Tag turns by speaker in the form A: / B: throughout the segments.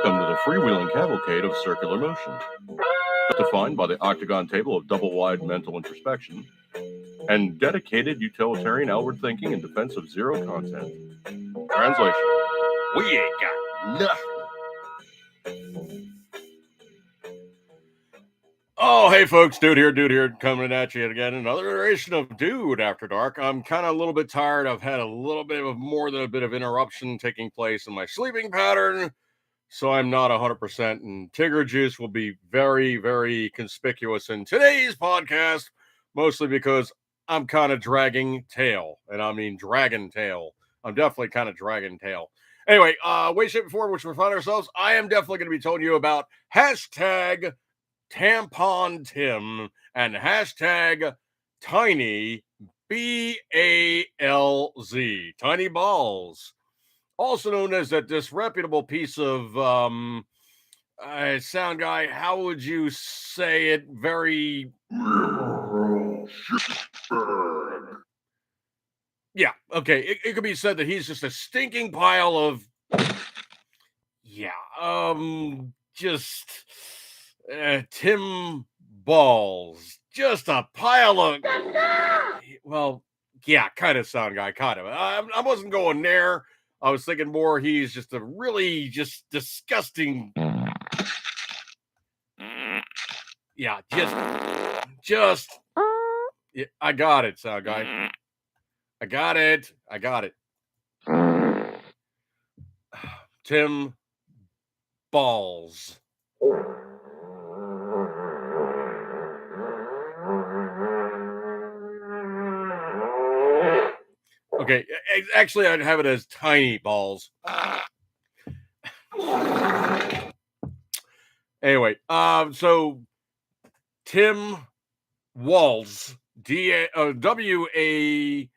A: Welcome to the freewheeling cavalcade of circular motion, defined by the octagon table of double-wide mental introspection and dedicated utilitarian outward thinking in defense of zero content. Translation: we ain't got nothing. Oh, hey folks, dude here, coming at you again. Another iteration of Dude After Dark. I'm kind of a little bit tired. I've had a little bit of more than a bit of interruption taking place in my sleeping pattern, so I'm not 100%. And Tigger Juice will be very, very conspicuous in today's podcast, mostly because I'm kind of dragging tail, and I mean dragon tail. I'm definitely kind of dragging tail. Anyway, way, shape, and form, which we find ourselves, I am definitely going to be telling you about hashtag Tampon Tim and hashtag Tiny BALZ, Tiny Balls, also known as that disreputable piece of sound guy. How would you say it? Very yeah, okay. It could be said that he's just a stinking pile of just Tim Balls. Just a pile of, well, yeah, kind of sound guy, kind of. I wasn't going there. I was thinking more he's just a really just disgusting. Yeah, just. Yeah, I got it, sound guy. I got it. Tim Balls. Okay, actually, I'd have it as Tiny Balls. Anyway, so Tim Walz, WALZ,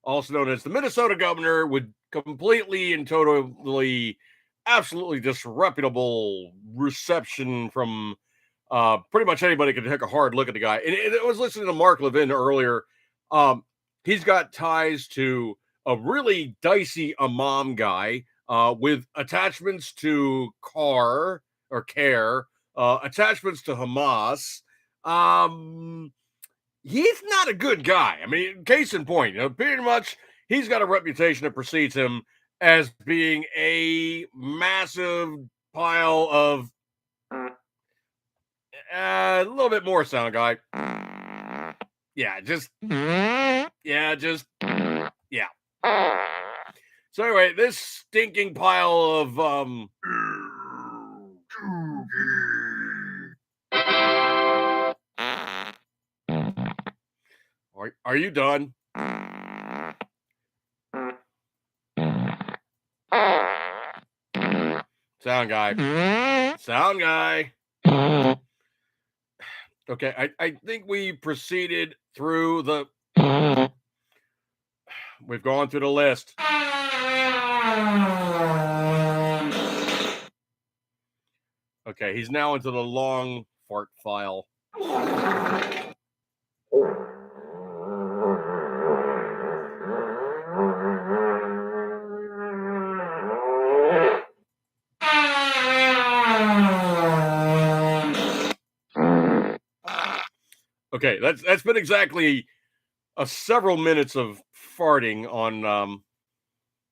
A: also known as the Minnesota governor, with completely and totally, absolutely disreputable reception from pretty much anybody could take a hard look at the guy. And I was listening to Mark Levin earlier. He's got ties to a really dicey imam guy with attachments to CARE, attachments to Hamas. He's not a good guy. I mean, case in point, pretty much he's got a reputation that precedes him as being a massive pile of a little bit more sound guy. Yeah. So anyway, this stinking pile of are you done? Sound guy. Okay, I think we proceeded through the. We've gone through the list. Okay, he's now into the long fart file. Okay, that's been exactly several minutes of farting on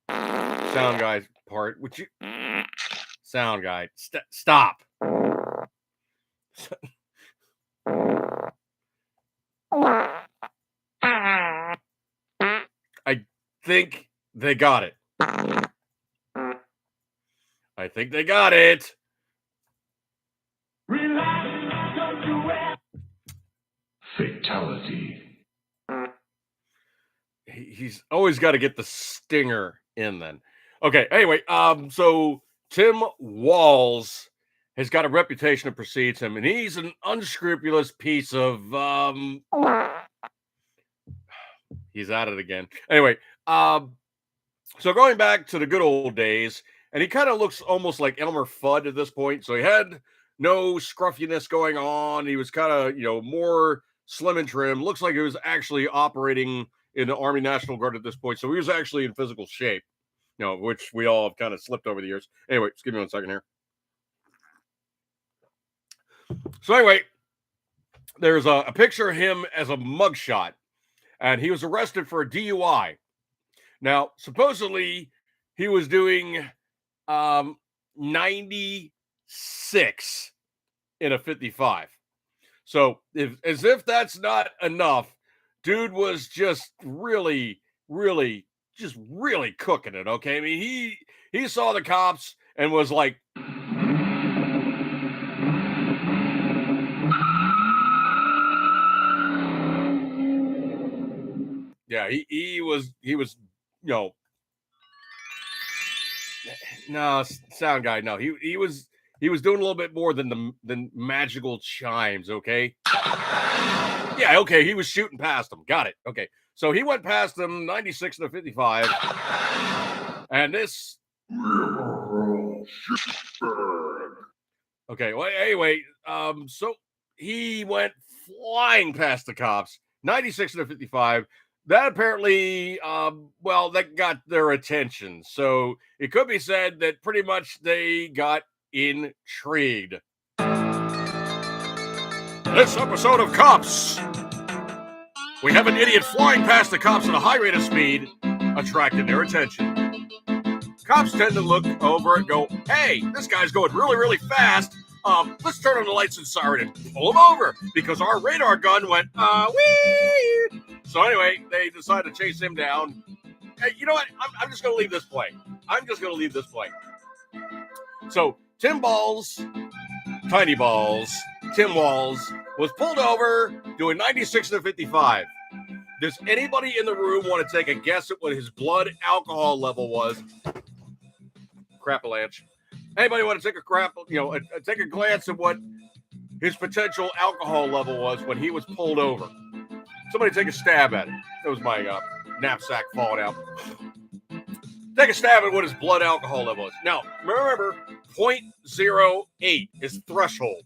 A: sound guy's part. Would you, sound guy, stop? I think they got it. Fatality. He's always got to get the stinger in then. Okay, anyway, so Tim Walz has got a reputation that precedes him, and he's an unscrupulous piece of he's at it again. Anyway, so going back to the good old days, and he kind of looks almost like Elmer Fudd at this point. So he had no scruffiness going on. He was kind of, more slim and trim. Looks like he was actually operating in the Army National Guard at this point. So he was actually in physical shape. which we all have kind of slipped over the years. Anyway, just give me 1 second here. So anyway, there's a picture of him as a mugshot, and he was arrested for a DUI. Now, supposedly, he was doing 96 in a 55. So, as if that's not enough, dude was just really, really, just really cooking it. Okay, I mean, he saw the cops and was like, yeah, he was you know no sound guy, no, he was doing a little bit more than than magical chimes. Okay, yeah, okay, he was shooting past them. Got it. Okay, so he went past them 96 to 55, and this. Okay, well, anyway, so he went flying past the cops, 96 to 55. That apparently, well, that got their attention. So it could be said that pretty much they got intrigued. This episode of Cops, we have an idiot flying past the cops at a high rate of speed, attracted their attention. Cops tend to look over and go, hey, this guy's going really, really fast. Let's turn on the lights and siren and pull him over because our radar gun went, wee. So anyway, they decide to chase him down. Hey, you know what? I'm just going to leave this playing. So Tim Balls, Tiny Balls, Tim Walls was pulled over doing 96 to 55. Does anybody in the room want to take a guess at what his blood alcohol level was? Crapalanche. Anybody want to take take a glance at what his potential alcohol level was when he was pulled over? Somebody take a stab at it. That was my knapsack falling out. Take a stab at what his blood alcohol level is. Now, remember, 0.08 is threshold.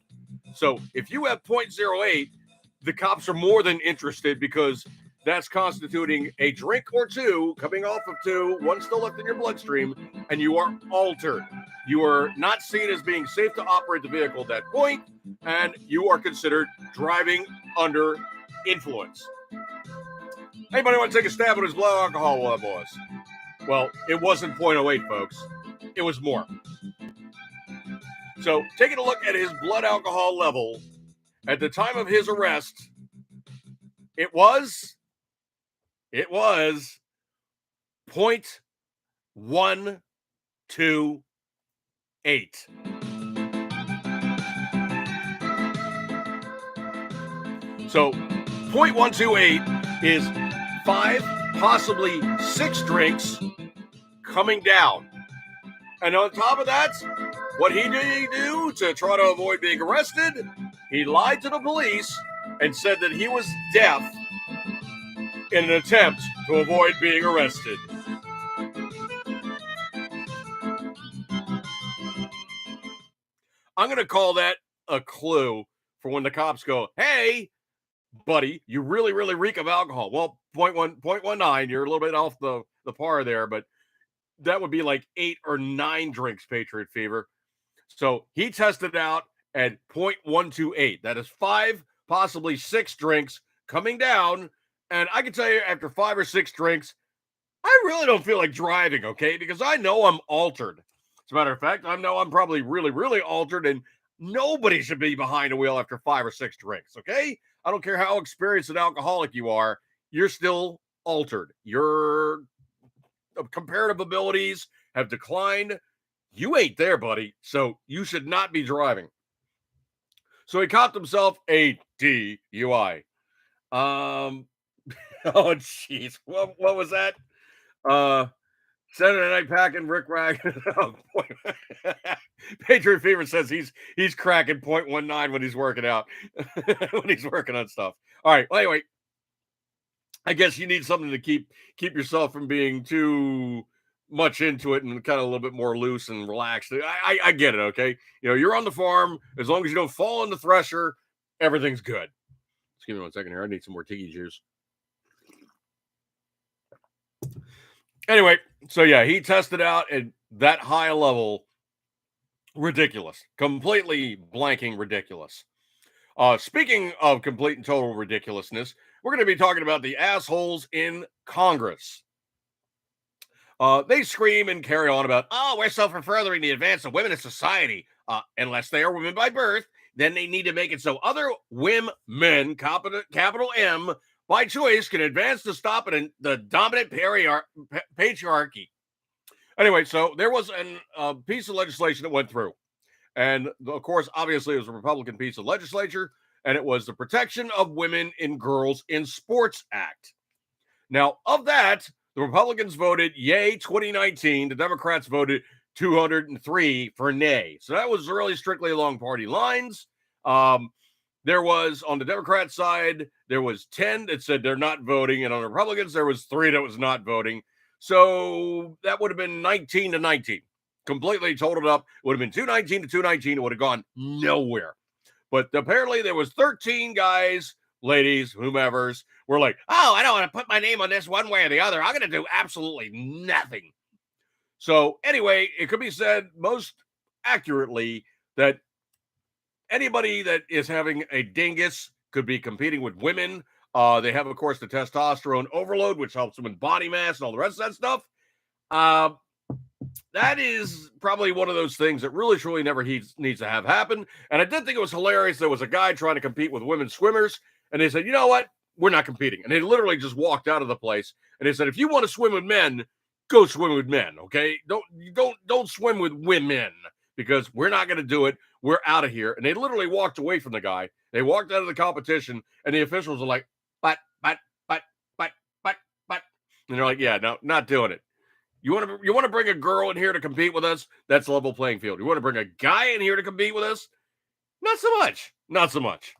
A: So if you have 0.08, the cops are more than interested because that's constituting a drink or two, coming off of two, one still left in your bloodstream, and you are altered. You are not seen as being safe to operate the vehicle at that point, and you are considered driving under influence. Anybody want to take a stab at his blood alcohol level was? Well, it wasn't 0.08, folks. It was more. So, taking a look at his blood alcohol level at the time of his arrest, it was 0.128. So 0.128 is 5, possibly 6 drinks coming down. And on top of that, what did he do to try to avoid being arrested? He lied to the police and said that he was deaf in an attempt to avoid being arrested. I'm going to call that a clue for when the cops go, hey, buddy, you really, really reek of alcohol. Well, 0.19, you're a little bit off the par there, but that would be like 8 or 9 drinks, Patriot Fever. So he tested out at 0.128. That is 5, possibly 6 drinks coming down. And I can tell you, after 5 or 6 drinks, I really don't feel like driving, okay? Because I know I'm altered. As a matter of fact, I know I'm probably really, really altered, and nobody should be behind a wheel after 5 or 6 drinks, okay? I don't care how experienced an alcoholic you are, you're still altered. Your comparative abilities have declined. You ain't there, buddy, so you should not be driving. So he copped himself a DUI. Oh, jeez. What was that? Saturday Night Packing, Rick Rag. Oh, Patriot Fever says he's cracking 0.19 when he's working out, when he's working on stuff. All right. Well, anyway, I guess you need something to keep yourself from being too much into it and kind of a little bit more loose and relaxed. I get it. Okay. You're on the farm. As long as you don't fall in the thresher, everything's good. Just give me 1 second here. I need some more tiki juice. Anyway, So yeah, he tested out at that high level. Ridiculous. Completely blanking ridiculous. Speaking of complete and total ridiculousness, we're going to be talking about the assholes in Congress. They scream and carry on about, oh, we're so for furthering the advance of women in society. Unless they are women by birth, then they need to make it so other women, capital M, by choice, can advance to stop it in the dominant patriarchy. Anyway, so there was a piece of legislation that went through. And of course, obviously, it was a Republican piece of legislature, and it was the Protection of Women and Girls in Sports Act. Now, of that, the Republicans voted yay 2019. The Democrats voted 203 for nay. So that was really strictly along party lines. There was on the Democrat side, there was 10 that said they're not voting, and on the Republicans, there was 3 that was not voting. So that would have been 19 to 19. Completely totaled up. It would have been 219 to 219. It would have gone nowhere. But apparently there was 13 guys, ladies, whomevers, were like, oh, I don't want to put my name on this one way or the other. I'm going to do absolutely nothing. So anyway, it could be said most accurately that anybody that is having a dingus could be competing with women. They have, of course, the testosterone overload, which helps them with body mass and all the rest of that stuff. That is probably one of those things that really, truly never needs to have happen. And I did think it was hilarious. There was a guy trying to compete with women swimmers, and they said, you know what? We're not competing. And they literally just walked out of the place. And they said, if you want to swim with men, go swim with men. Okay. Don't swim with women because we're not going to do it. We're out of here. And they literally walked away from the guy. They walked out of the competition, and the officials were like, but. And they're like, yeah, no, not doing it. You want to bring a girl in here to compete with us? That's a level playing field. You want to bring a guy in here to compete with us? Not so much. Not so much.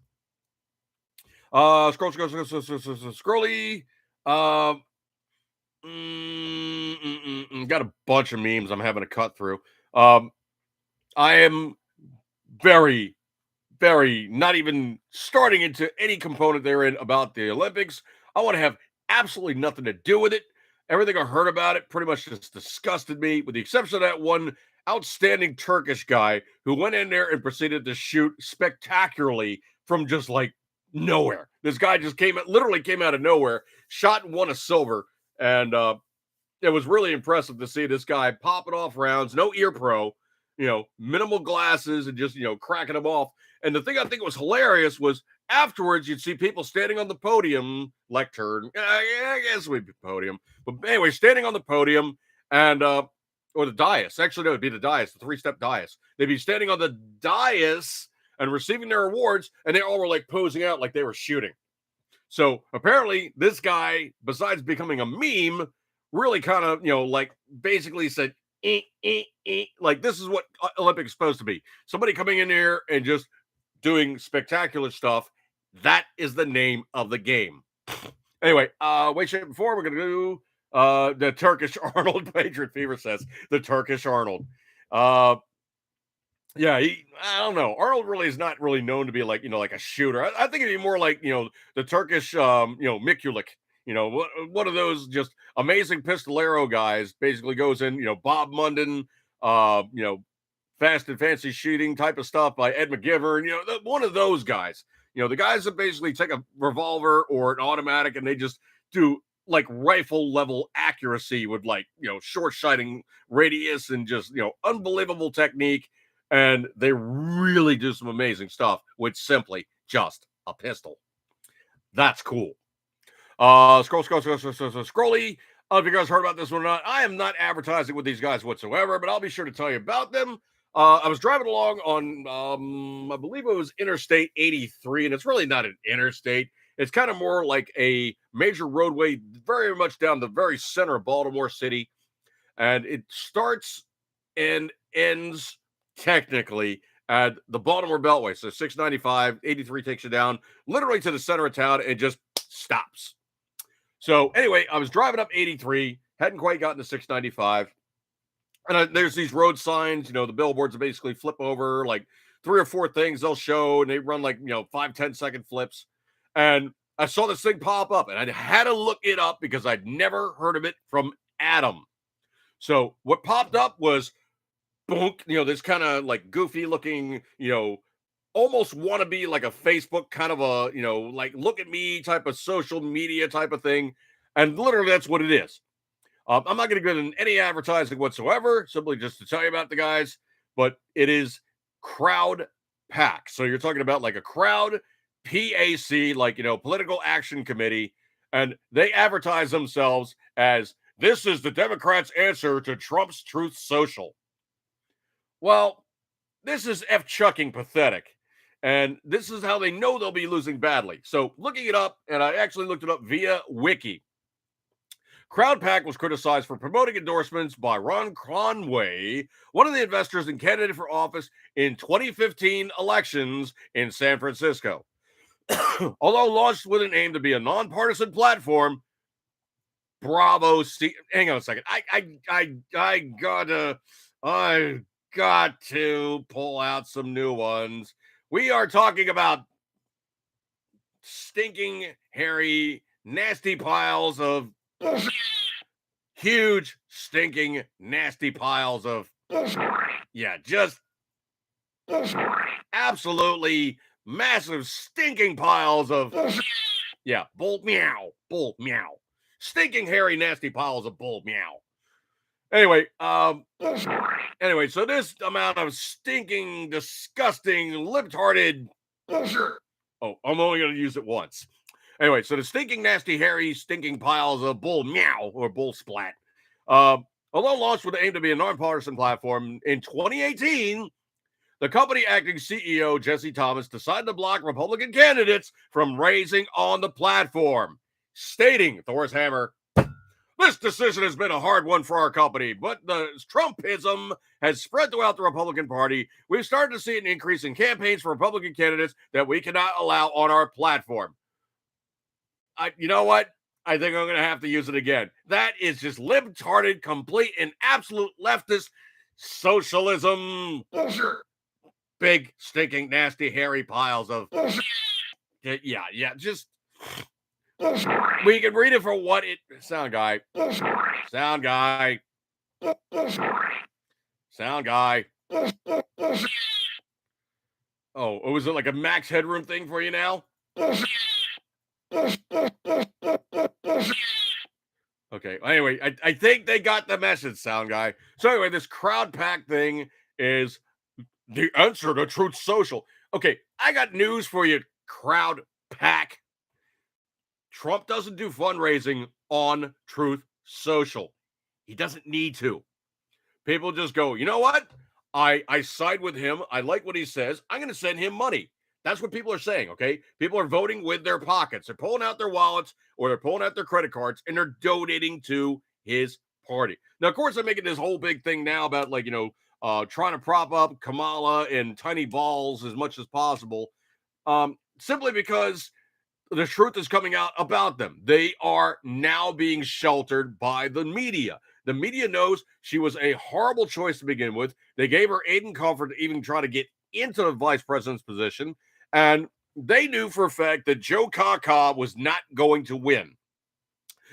A: Scrolly. Got a bunch of memes I'm having to cut through. I am very, very not even starting into any component therein about the Olympics. I want to have absolutely nothing to do with it. Everything I heard about it pretty much just disgusted me, with the exception of that one outstanding Turkish guy who went in there and proceeded to shoot spectacularly from just like nowhere. This guy just literally came out of nowhere, shot and won a silver. And it was really impressive to see this guy popping off rounds, no ear pro, minimal glasses, and just, cracking them off. And the thing I think was hilarious was afterwards, you'd see people standing on the podium, lectern, I guess we'd be podium. But anyway, standing on the podium and, or the dais. Actually, no, it'd be the dais, the 3-step dais. They'd be standing on the dais and receiving their awards, and they all were like posing out like they were shooting. So apparently, this guy, besides becoming a meme, really kind of, like basically said, like this is what Olympics is supposed to be. Somebody coming in here and just doing spectacular stuff. That is the name of the game. Anyway, wait, before we're going to do the Turkish Arnold. Patriot Fever says the Turkish Arnold. Yeah, I don't know. Arnold really is not really known to be like, like a shooter. I think it'd be more like, the Turkish, Mikulik, one of those just amazing pistolero guys, basically goes in, Bob Munden, Fast and Fancy Shooting type of stuff by Ed McGivern, one of those guys, the guys that basically take a revolver or an automatic and they just do like rifle level accuracy with like, short sighting radius and just, unbelievable technique. And they really do some amazing stuff with simply just a pistol. That's cool. Scrolly. If you guys heard about this one or not, I am not advertising with these guys whatsoever, but I'll be sure to tell you about them. I was driving along on, I believe it was Interstate 83, and it's really not an interstate. It's kind of more like a major roadway, very much down the very center of Baltimore City. And it starts and ends technically at the Baltimore Beltway. So 695, 83 takes you down literally to the center of town and just stops. So anyway, I was driving up 83, hadn't quite gotten to 695. And there's these road signs, the billboards that basically flip over like 3 or 4 things they'll show, and they run like, 5-10 second flips. And I saw this thing pop up, and I had to look it up because I'd never heard of it from Adam. So what popped up was boom, this kind of like goofy looking, almost want to be like a Facebook kind of a, like look at me type of social media type of thing. And literally that's what it is. I'm not going to get in any advertising whatsoever, simply just to tell you about the guys, but it is Crowd Pack. So you're talking about like a crowd PAC, like, political action committee, and they advertise themselves as this is the Democrats' answer to Trump's Truth Social. Well, this is F chucking pathetic. And this is how they know they'll be losing badly. So looking it up, and I actually looked it up via Wiki. CrowdPack was criticized for promoting endorsements by Ron Conway, one of the investors and candidate for office in 2015 elections in San Francisco. Although launched with an aim to be a nonpartisan platform, bravo! Hang on a second. I got to pull out some new ones. We are talking about stinking, hairy, nasty piles of huge, stinking, nasty piles of just absolutely massive, stinking piles of bull meow, stinking, hairy, nasty piles of bull meow. Anyway, so this amount of stinking, disgusting, libtarded. Oh, I'm only going to use it once. Anyway, so the stinking, nasty, hairy, stinking piles of bull meow or bull splat. Although launched with the aim to be a nonpartisan platform in 2018, the company acting CEO Jesse Thomas decided to block Republican candidates from raising on the platform, stating, Thor's hammer, this decision has been a hard one for our company, but the Trumpism has spread throughout the Republican Party. We've started to see an increase in campaigns for Republican candidates that we cannot allow on our platform. You know what? I think I'm going to have to use it again. That is just libtarded, complete and absolute leftist socialism. Big, stinking, nasty, hairy piles of just we can read it for what it sound guy. Oh, was it like a Max Headroom thing for you now? Okay. Anyway, I think they got the message, sound guy. So anyway, this crowd pack thing is the answer to Truth Social. Okay, I got news for you, crowd pack. Trump doesn't do fundraising on Truth Social. He doesn't need to. People just go, you know what? I side with him. I like what he says. I'm going to send him money. That's what people are saying, okay? People are voting with their pockets. They're pulling out their wallets or they're pulling out their credit cards and they're donating to his party. Now, of course, they're making this whole big thing now about, like, trying to prop up Kamala and tiny balls as much as possible, simply because the truth is coming out about them. They are now being sheltered by the media. The media knows she was a horrible choice to begin with. They gave her aid and comfort to even try to get into the vice president's position. And they knew for a fact that Joe Kaka was not going to win.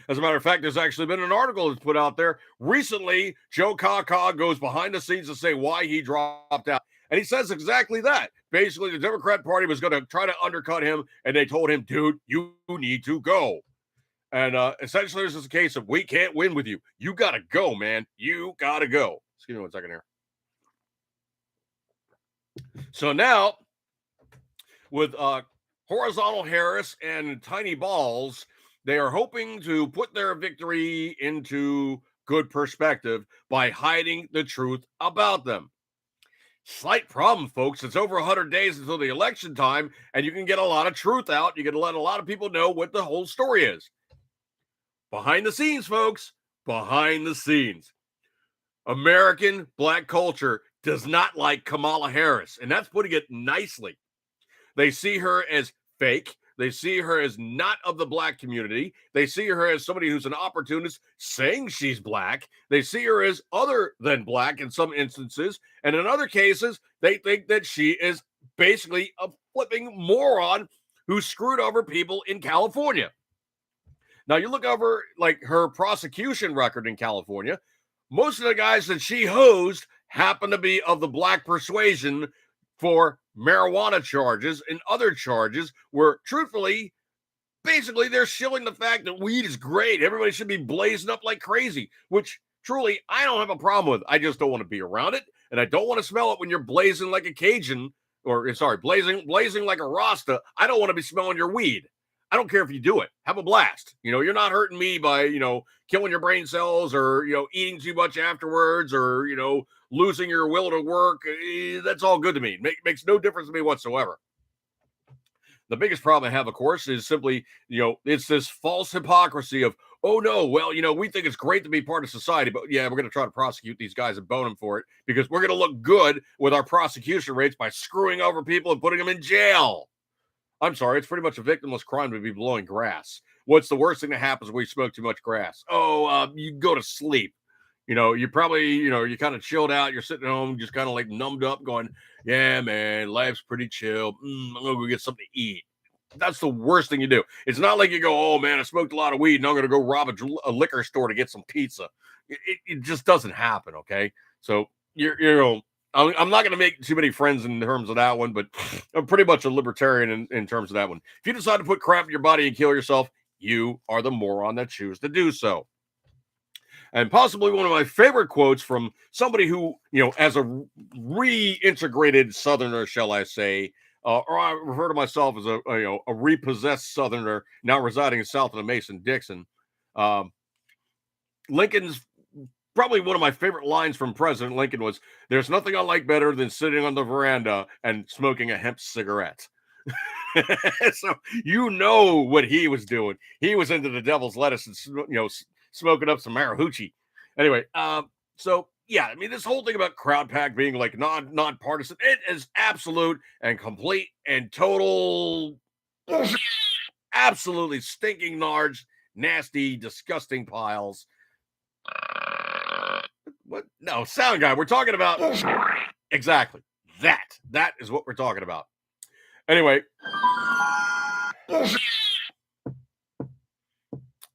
A: As a matter of fact, there's actually been an article that's put out there recently. Joe Kaka goes behind the scenes to say why he dropped out. And he says exactly that. Basically, the Democrat Party was going to try to undercut him, and they told him, dude, you need to go. And essentially, this is a case of we can't win with you. You got to go, man. You got to go. Excuse me one second here. So now, with Horizontal Harris and Tiny Balls, they are hoping to put their victory into good perspective by hiding the truth about them. Slight problem, folks. It's over 100 days until the election time, and you can get a lot of truth out. You can let a lot of people know what the whole story is. Behind the scenes, folks. Behind the scenes. American black culture does not like Kamala Harris, and that's putting it nicely. They see her as fake. They see her as not of the black community. They see her as somebody who's an opportunist saying she's black. They see her as other than black in some instances. And in other cases, they think that she is basically a flipping moron who screwed over people in California. Now, you look over like her prosecution record in California. most of the guys that she hosed happen to be of the black persuasion for marijuana charges and other charges where, truthfully, basically they're shilling the fact that weed is great. Everybody should be blazing up like crazy, which truly I don't have a problem with. I just don't want to be around it, and I don't want to smell it when you're blazing like a Cajun, or sorry, blazing like a Rasta. I don't want to be smelling your weed. I don't care if you do it. Have a blast. You're not hurting me by, killing your brain cells or, eating too much afterwards or, losing your will to work. That's all good to me. Makes no difference to me whatsoever. The biggest problem I have, of course, is simply, it's this false hypocrisy of, oh no, well, we think it's great to be part of society, but yeah, we're going to try to prosecute these guys and bone them for it because we're going to look good with our prosecution rates by screwing over people and putting them in jail. I'm sorry, it's pretty much a victimless crime to be blowing grass. What's the worst thing that happens when you smoke too much grass? Oh, you go to sleep. You probably, you kind of chilled out. You're sitting at home, just kind of like numbed up, going, yeah, man, life's pretty chill. I'm going to go get something to eat. That's the worst thing you do. It's not like you go, oh, man, I smoked a lot of weed and I'm going to go rob a liquor store to get some pizza. It just doesn't happen, okay? So, I'm not going to make too many friends in terms of that one, but I'm pretty much a libertarian in terms of that one. If you decide to put crap in your body and kill yourself, you are the moron that choose to do so. And possibly one of my favorite quotes from somebody who, as a reintegrated Southerner, shall I say, or I refer to myself as a repossessed Southerner now residing south of the Mason-Dixon. Lincoln's probably one of my favorite lines from President Lincoln was, "There's nothing I like better than sitting on the veranda and smoking a hemp cigarette." So what he was doing. He was into the devil's lettuce and smoking up some marijuana. Anyway, so yeah, I mean, this whole thing about Crowd Pack being like non-partisan, it is absolute and complete and total, absolutely stinking large, nasty, disgusting piles. What? No, sound guy. We're talking about exactly that. That is what we're talking about. Anyway,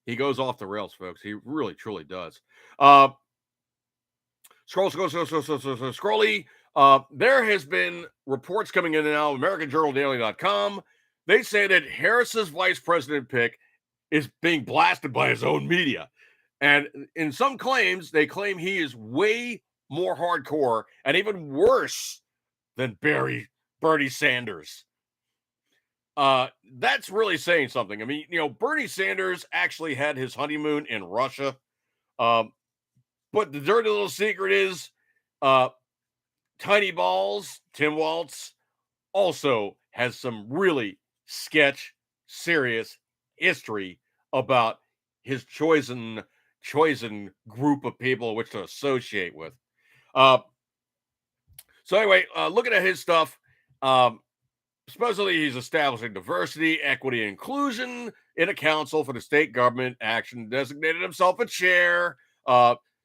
A: he goes off the rails, folks. He really, truly does. Scrolly. There has been reports coming in now, AmericanJournalDaily.com. They say that Harris's vice president pick is being blasted by his own media. And in some claims, they claim he is way more hardcore and even worse than Bernie Sanders. That's really saying something. I mean, Bernie Sanders actually had his honeymoon in Russia. But the dirty little secret is Tiny Balls, Tim Walz, also has some really serious history about his chosen group of people which to associate with. So anyway, looking at his stuff, supposedly he's establishing diversity, equity, and inclusion in a council for the state government action, designated himself a chair.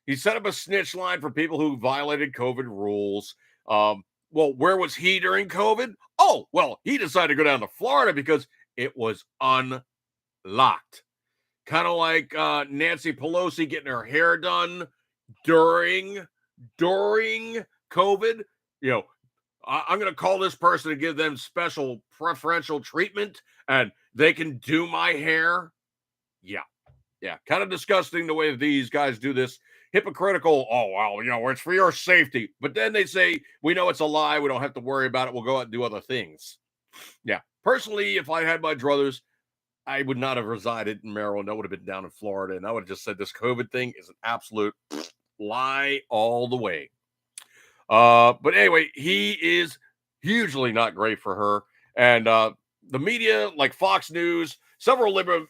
A: He set up a snitch line for people who violated COVID rules. Well, where was he during COVID? Oh, well, he decided to go down to Florida because it was unlocked. Kind of like Nancy Pelosi getting her hair done during COVID. I'm going to call this person and give them special preferential treatment and they can do my hair. Yeah. Kind of disgusting the way these guys do this. Hypocritical. Oh, well, it's for your safety. But then they say, we know it's a lie. We don't have to worry about it. We'll go out and do other things. Yeah. Personally, if I had my druthers, I would not have resided in Maryland. I would have been down in Florida. And I would have just said this COVID thing is an absolute lie all the way. But anyway, he is hugely not great for her. And the media, like Fox News, several liberal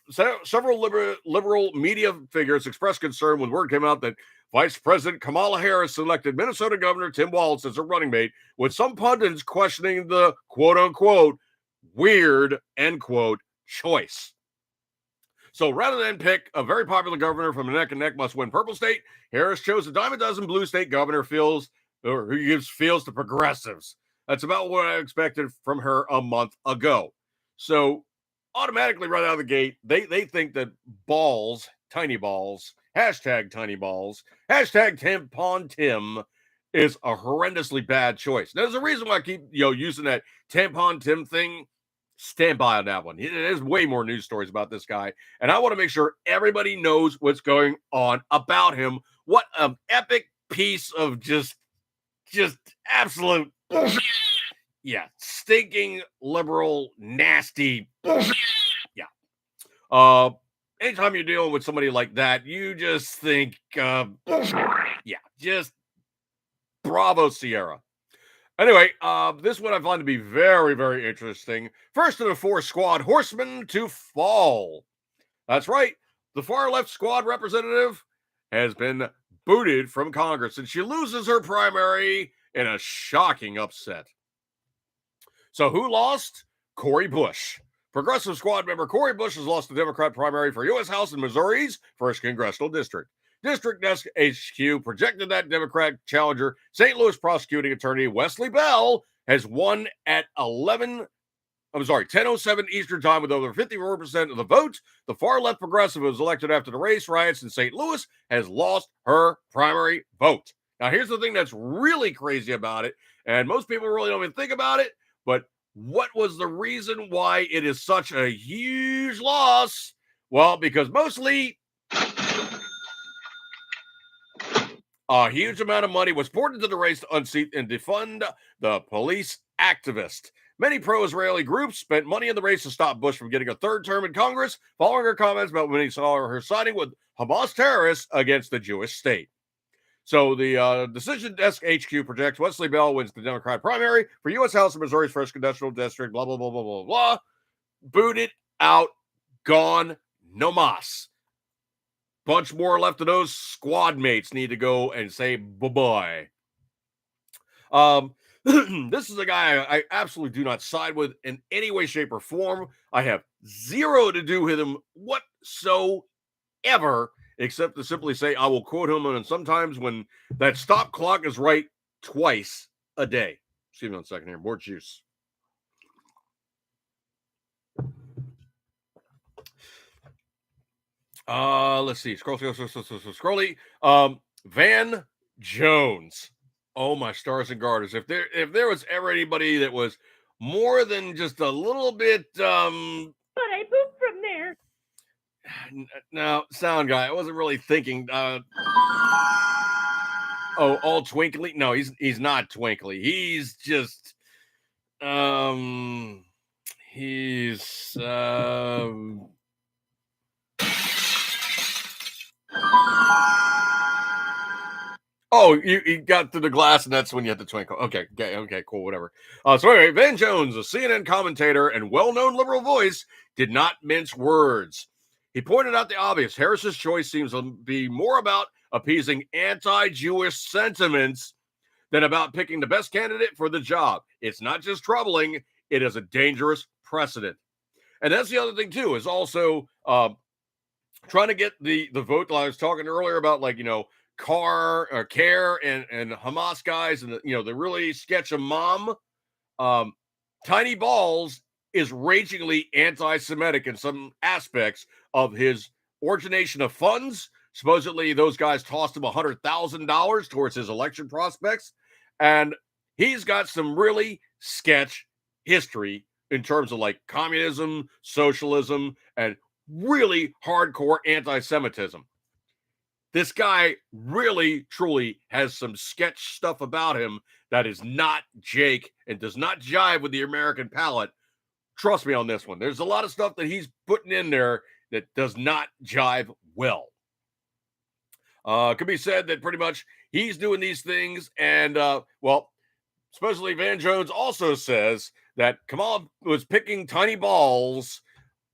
A: media figures expressed concern when word came out that Vice President Kamala Harris selected Minnesota Governor Tim Walz as her running mate, with some pundits questioning the quote-unquote weird, end quote, choice. So rather than pick a very popular governor from a neck-and-neck must-win purple state, Harris chose a dime a dozen blue state governor who gives feels to progressives. That's about what I expected from her a month ago. So automatically right out of the gate, they think that Tiny Balls, hashtag tiny balls, hashtag tampon Tim is a horrendously bad choice. There's a reason why I keep using that tampon Tim thing. Stand by on that one. There's way more news stories about this guy, and I want to make sure everybody knows what's going on about him. What an epic piece of just absolute stinking liberal nasty yeah. Anytime you're dealing with somebody like that, you just think just bravo Sierra. Anyway, this one I find to be very, very interesting. First of the 4 squad horsemen to fall. That's right. The far left squad representative has been booted from Congress, and she loses her primary in a shocking upset. So who lost? Cori Bush. Progressive Squad member Cori Bush has lost the Democrat primary for U.S. House in Missouri's 1st Congressional District. District Desk HQ projected that Democrat challenger, St. Louis prosecuting attorney Wesley Bell, has won at 10:07 Eastern Time with over 54% of the vote. The far-left progressive who was elected after the race riots in St. Louis has lost her primary vote. Now, here's the thing that's really crazy about it, and most people really don't even think about it, but what was the reason why it is such a huge loss? Well, because mostly a huge amount of money was poured into the race to unseat and defund the police activist. Many pro-Israeli groups spent money in the race to stop Bush from getting a 3rd term in Congress, following her comments about when he saw her siding with Hamas terrorists against the Jewish state. So the Decision Desk HQ projects Wesley Bell wins the Democrat primary for U.S. House of Missouri's 1st Congressional District, blah, blah, blah, blah, blah, blah. Booted out, gone, no mas. Bunch more left of those squad mates need to go and say bye-bye. This is a guy I absolutely do not side with in any way, shape, or form. I have zero to do with him whatsoever, except to simply say I will quote him, and sometimes when that stop clock is right twice a day. Excuse me 1 second here. More juice. Let's see. Scrolly. Van Jones. Oh, my stars and garters. If there was ever anybody that was more than just a little bit
B: But I pooped from there.
A: Now, sound guy, I wasn't really thinking all twinkly. No, he's not twinkly. He's just he's Oh, you got through the glass, and that's when you had to twinkle. Okay, cool, whatever. So anyway, Van Jones, a CNN commentator and well-known liberal voice, did not mince words. He pointed out the obvious. Harris's choice seems to be more about appeasing anti-Jewish sentiments than about picking the best candidate for the job. It's not just troubling, it is a dangerous precedent. And that's the other thing, too, is also trying to get the vote that I was talking earlier about, like, CARE and Hamas guys and the really sketch of mom. Tiny Balls is ragingly anti-Semitic in some aspects of his origination of funds. Supposedly those guys tossed him $100,000 towards his election prospects, and he's got some really sketch history in terms of like communism, socialism, and really hardcore anti-Semitism. This guy really, truly has some sketch stuff about him that is not Jake and does not jive with the American palate. Trust me on this one. There's a lot of stuff that he's putting in there that does not jive well. Could be said that pretty much he's doing these things, and especially Van Jones also says that Kamala was picking Tiny Balls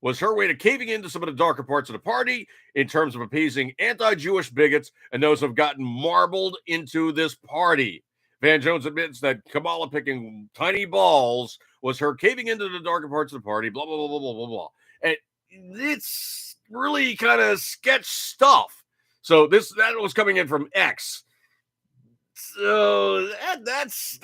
A: was her way to caving into some of the darker parts of the party in terms of appeasing anti-Jewish bigots and those who have gotten marbled into this party. Van Jones admits that Kamala picking Tiny Balls was her caving into the darker parts of the party, blah, blah, blah, blah, blah, blah, blah. And it's really kind of sketch stuff. So that was coming in from X. So that's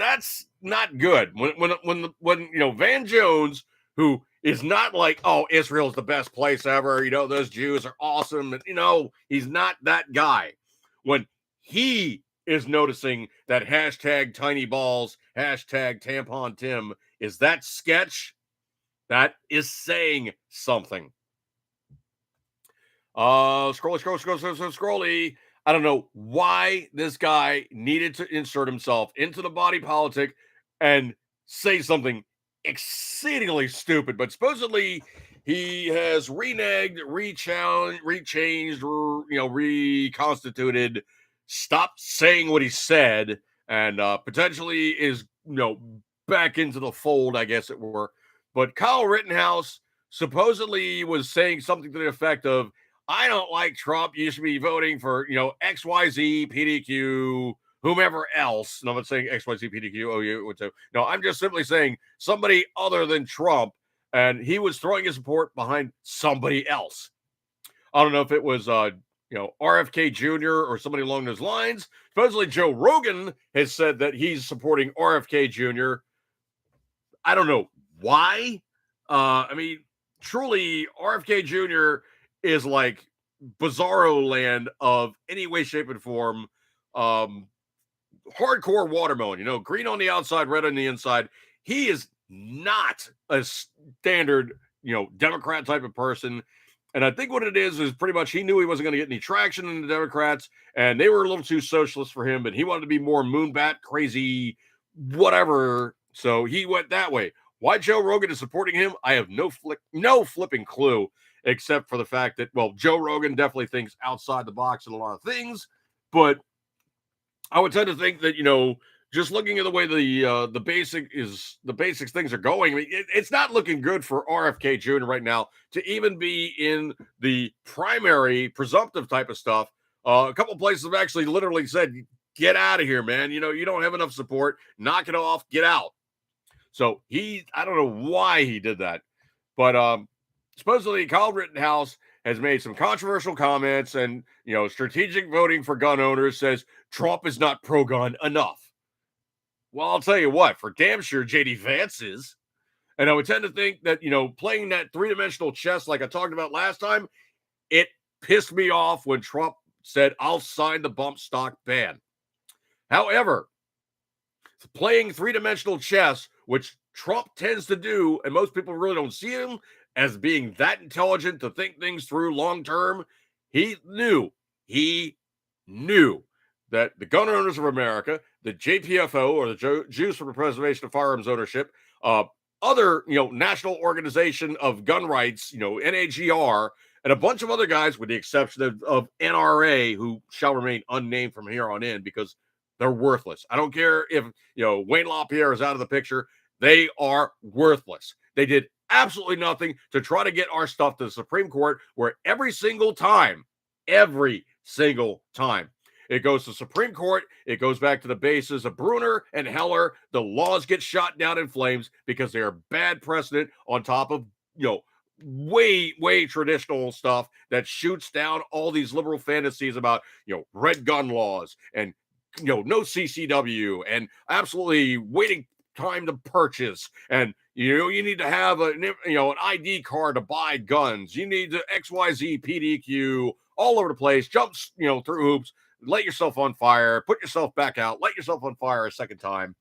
A: not good. When Van Jones, who is not like, oh, Israel's the best place ever. Those Jews are awesome. And, he's not that guy. When he is noticing that hashtag tiny balls, hashtag tampon Tim, is that sketch? That is saying something. Scrolly. I don't know why this guy needed to insert himself into the body politic and say something exceedingly stupid, but supposedly he has reneged, rechanged, reconstituted, stopped saying what he said, and potentially is, back into the fold, I guess it were. But Kyle Rittenhouse supposedly was saying something to the effect of, I don't like Trump. You should be voting for, XYZ, PDQ, whomever else. No, I'm not saying XYZ, PDQ. Oh, you would say. No, I'm just simply saying somebody other than Trump. And he was throwing his support behind somebody else. I don't know if it was, RFK Jr. or somebody along those lines. Supposedly Joe Rogan has said that he's supporting RFK Jr. I don't know why. I mean, truly, RFK Jr. is like bizarro land of any way, shape, and form. Hardcore watermelon, green on the outside, red on the inside. He is not a standard, Democrat type of person. And I think what it is pretty much he knew he wasn't going to get any traction in the Democrats, and they were a little too socialist for him, but he wanted to be more moonbat, crazy, whatever. So he went that way. Why Joe Rogan is supporting him, I have no flipping clue, except for the fact that, well, Joe Rogan definitely thinks outside the box in a lot of things, but I would tend to think that, just looking at the way the basics things are going, I mean, it's not looking good for RFK Jr. right now to even be in the primary presumptive type of stuff. A couple places have actually literally said, get out of here, man. You don't have enough support. Knock it off. Get out. So I don't know why he did that, but supposedly Kyle Rittenhouse has made some controversial comments, and strategic voting for gun owners says Trump is not pro-gun enough. Well, I'll tell you what, for damn sure, JD Vance is. And I would tend to think that, playing that three-dimensional chess like I talked about last time, it pissed me off when Trump said, I'll sign the bump stock ban. However, playing three-dimensional chess, which Trump tends to do, and most people really don't see him as being that intelligent to think things through long-term, he knew that the gun owners of America, the JPFO, or the Jews for the Preservation of Firearms Ownership, other, national organization of gun rights, NAGR, and a bunch of other guys, with the exception of NRA, who shall remain unnamed from here on in because they're worthless. I don't care if, Wayne LaPierre is out of the picture. They are worthless. They did absolutely nothing to try to get our stuff to the Supreme Court, where every single time, it goes to Supreme Court, it goes back to the bases of Brunner and Heller. The laws get shot down in flames because they are bad precedent on top of, way traditional stuff that shoots down all these liberal fantasies about, red gun laws and, no CCW and absolutely waiting time to purchase. And, you need to have an ID card to buy guns. You need the XYZ PDQ all over the place, jumps, through hoops. Light yourself on fire, put yourself back out, light yourself on fire a second time.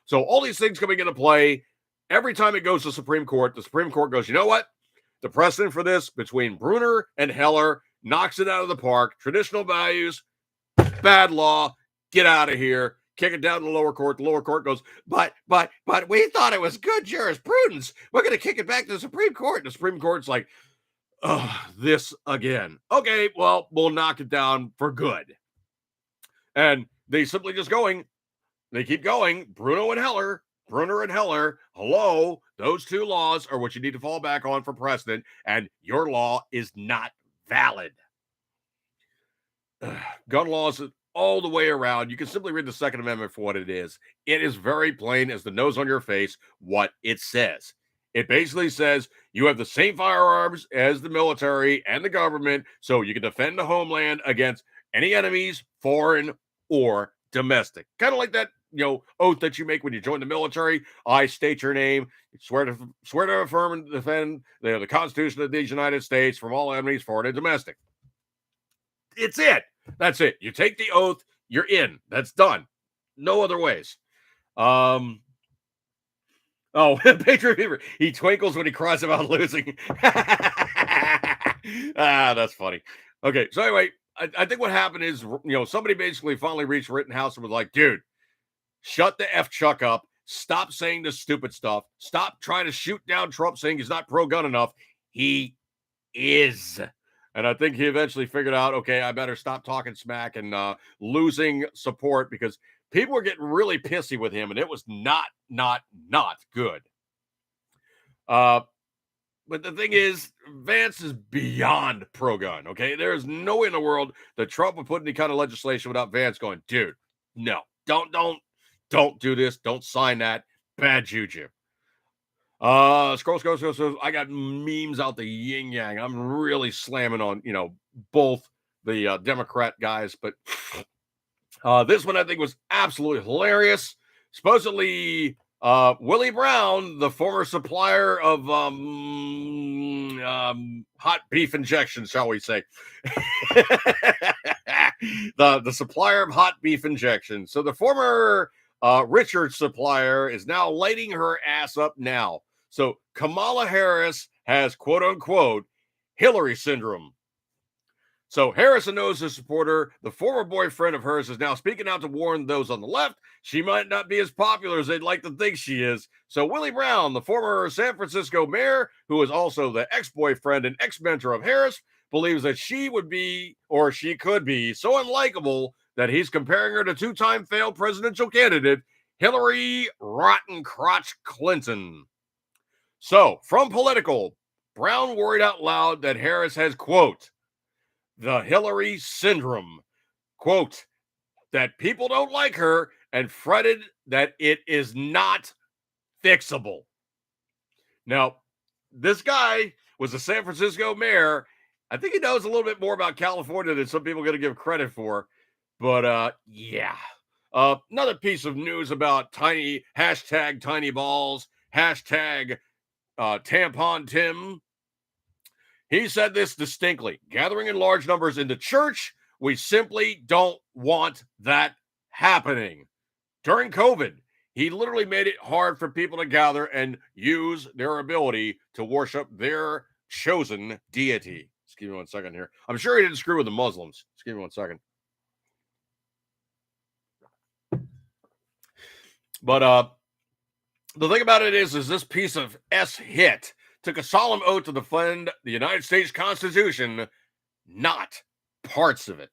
A: So all these things coming into play, every time it goes to Supreme Court, the Supreme Court goes, you know what? The precedent for this between Brunner and Heller knocks it out of the park. Traditional values, bad law, get out of here. Kick it down to the lower court. The lower court goes, but we thought it was good jurisprudence. We're going to kick it back to the Supreme Court. And the Supreme Court's like, this again. Okay, well, we'll knock it down for good. And they simply they keep going. Brunner and Heller. Hello, those two laws are what you need to fall back on for precedent, and your law is not valid. Gun laws all the way around. You can simply read the Second Amendment for what it is. It is very plain as the nose on your face what it says. It basically says you have the same firearms as the military and the government, so you can defend the homeland against any enemies, foreign or domestic. Kind of like that, oath that you make when you join the military. I state your name, swear to affirm and defend the Constitution of these United States from all enemies, foreign and domestic. It's it. That's it. You take the oath, you're in. That's done. No other ways. Oh, Patriot Fever. He twinkles when he cries about losing. That's funny. Okay, so anyway, I think what happened is, somebody basically finally reached Rittenhouse and was like, dude, shut the F Chuck up. Stop saying this stupid stuff. Stop trying to shoot down Trump saying he's not pro-gun enough. He is. And I think he eventually figured out, okay, I better stop talking smack and losing support because people were getting really pissy with him, and it was not good. But the thing is, Vance is beyond pro-gun, okay? There is no way in the world that Trump would put any kind of legislation without Vance going, dude, no, don't do this. Don't sign that. Bad juju. Scroll. I got memes out the yin yang. I'm really slamming on, both the Democrat guys, but this one I think was absolutely hilarious. Supposedly, Willie Brown, the former supplier of hot beef injections, shall we say, the supplier of hot beef injections. So the former Richard supplier is now lighting her ass up now. So Kamala Harris has, quote unquote, Hillary syndrome. So Harris, a Noses supporter, the former boyfriend of hers, is now speaking out to warn those on the left she might not be as popular as they'd like to think she is. So Willie Brown, the former San Francisco mayor, who is also the ex-boyfriend and ex-mentor of Harris, believes that she would be, or she could be, so unlikable that he's comparing her to two-time failed presidential candidate Hillary Rotten Crotch Clinton. So, from Political, Brown worried out loud that Harris has, quote, the Hillary syndrome, quote, that people don't like her and fretted that it is not fixable. Now, this guy was a San Francisco mayor. I think he knows a little bit more about California than some people are going to give credit for. But, yeah. Another piece of news about hashtag tiny balls, hashtag tampon Tim. He said this distinctly: gathering in large numbers into church, we simply don't want that happening. During COVID, he literally made it hard for people to gather and use their ability to worship their chosen deity. Just give me 1 second here. I'm sure he didn't screw with the Muslims. Just give me 1 second. But the thing about it is this piece of hit took a solemn oath to defend the United States Constitution, not parts of it.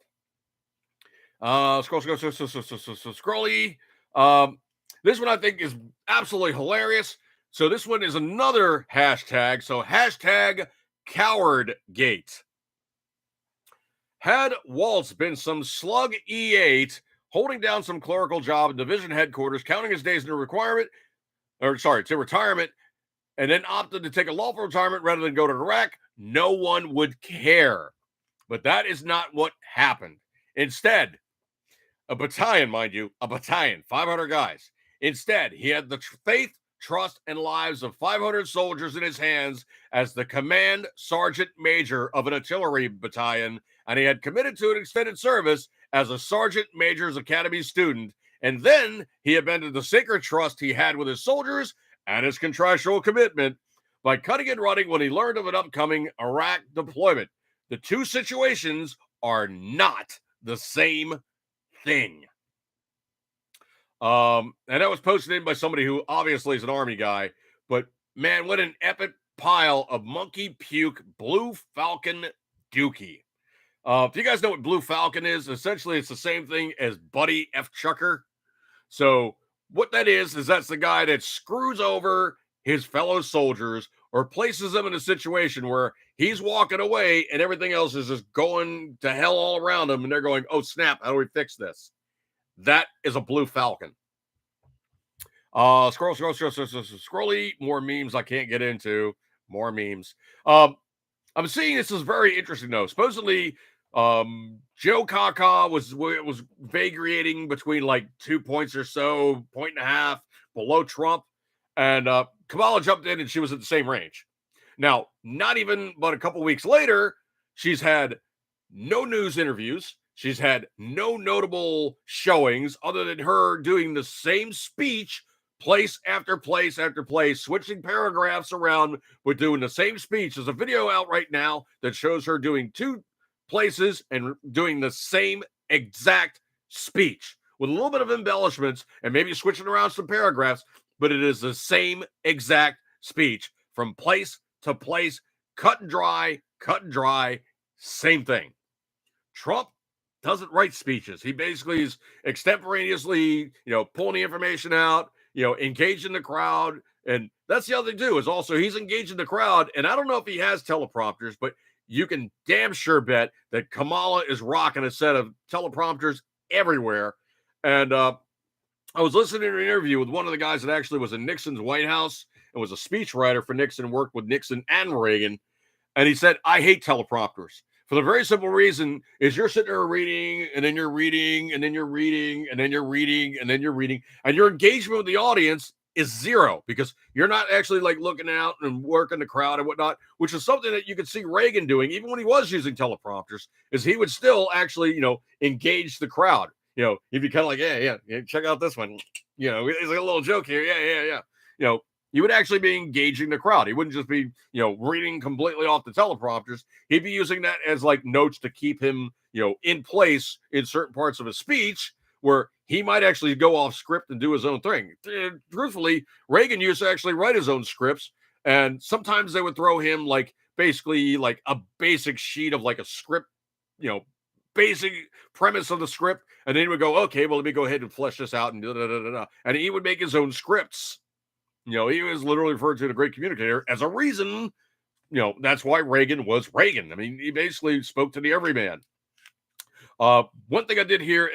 A: Scrolly. This one I think is absolutely hilarious. So this one is another hashtag. So hashtag cowardgate. Had Waltz been some slug E8 holding down some clerical job at division headquarters, counting his days to retirement, and then opted to take a lawful retirement rather than go to Iraq, no one would care. But that is not what happened. Instead, a battalion, mind you, 500 guys. Instead, he had the faith, trust, and lives of 500 soldiers in his hands as the command sergeant major of an artillery battalion, and he had committed to an extended service as a sergeant major's academy student. And then he abandoned the sacred trust he had with his soldiers and his contractual commitment by cutting and running when he learned of an upcoming Iraq deployment. The two situations are not the same thing. And that was posted in by somebody who obviously is an Army guy, but man, what an epic pile of monkey puke Blue Falcon dookie. If you guys know what Blue Falcon is, essentially it's the same thing as Buddy F. Chucker. So what that is that's the guy that screws over his fellow soldiers or places them in a situation where he's walking away and everything else is just going to hell all around him, and they're going, oh, snap, how do we fix this? That is a Blue Falcon. Scrolly, more memes I can't get into. More memes. I'm seeing this is very interesting, though. Supposedly, Joe Kaka was vagating between like 2 points or so, point and a half below Trump, and Kamala jumped in and she was at the same range. Now, not even but a couple weeks later, she's had no news interviews. She's had no notable showings other than her doing the same speech place after place after place, switching paragraphs around, but doing the same speech. There's a video out right now that shows her doing two places and doing the same exact speech with a little bit of embellishments and maybe switching around some paragraphs, but it is the same exact speech from place to place, cut and dry, same thing. Trump doesn't write speeches. He basically is extemporaneously, pulling the information out, engaging the crowd. And that's the other thing too, is also he's engaging the crowd. And I don't know if he has teleprompters, but you can damn sure bet that Kamala is rocking a set of teleprompters everywhere. And I was listening to an interview with one of the guys that actually was in Nixon's White House and was a speechwriter for Nixon, worked with Nixon and Reagan. And he said, I hate teleprompters for the very simple reason is you're sitting there reading and then you're reading and then you're reading and then you're reading and then you're reading and your engagement with the audience is zero because you're not actually like looking out and working the crowd and whatnot, which is something that you could see Reagan doing even when he was using teleprompters is he would still actually, engage the crowd. He'd be kind of like, yeah, check out this one. It's like a little joke here. Yeah. He would actually be engaging the crowd. He wouldn't just be, reading completely off the teleprompters. He'd be using that as like notes to keep him, in place in certain parts of his speech where he might actually go off script and do his own thing. Truthfully, Reagan used to actually write his own scripts. And sometimes they would throw him like basically like a basic sheet of like a script, basic premise of the script. And then he would go, okay, well, let me go ahead and flesh this out and da. And he would make his own scripts. He was literally referred to as a great communicator as a reason, that's why Reagan was Reagan. I mean, he basically spoke to the everyman. One thing I did hear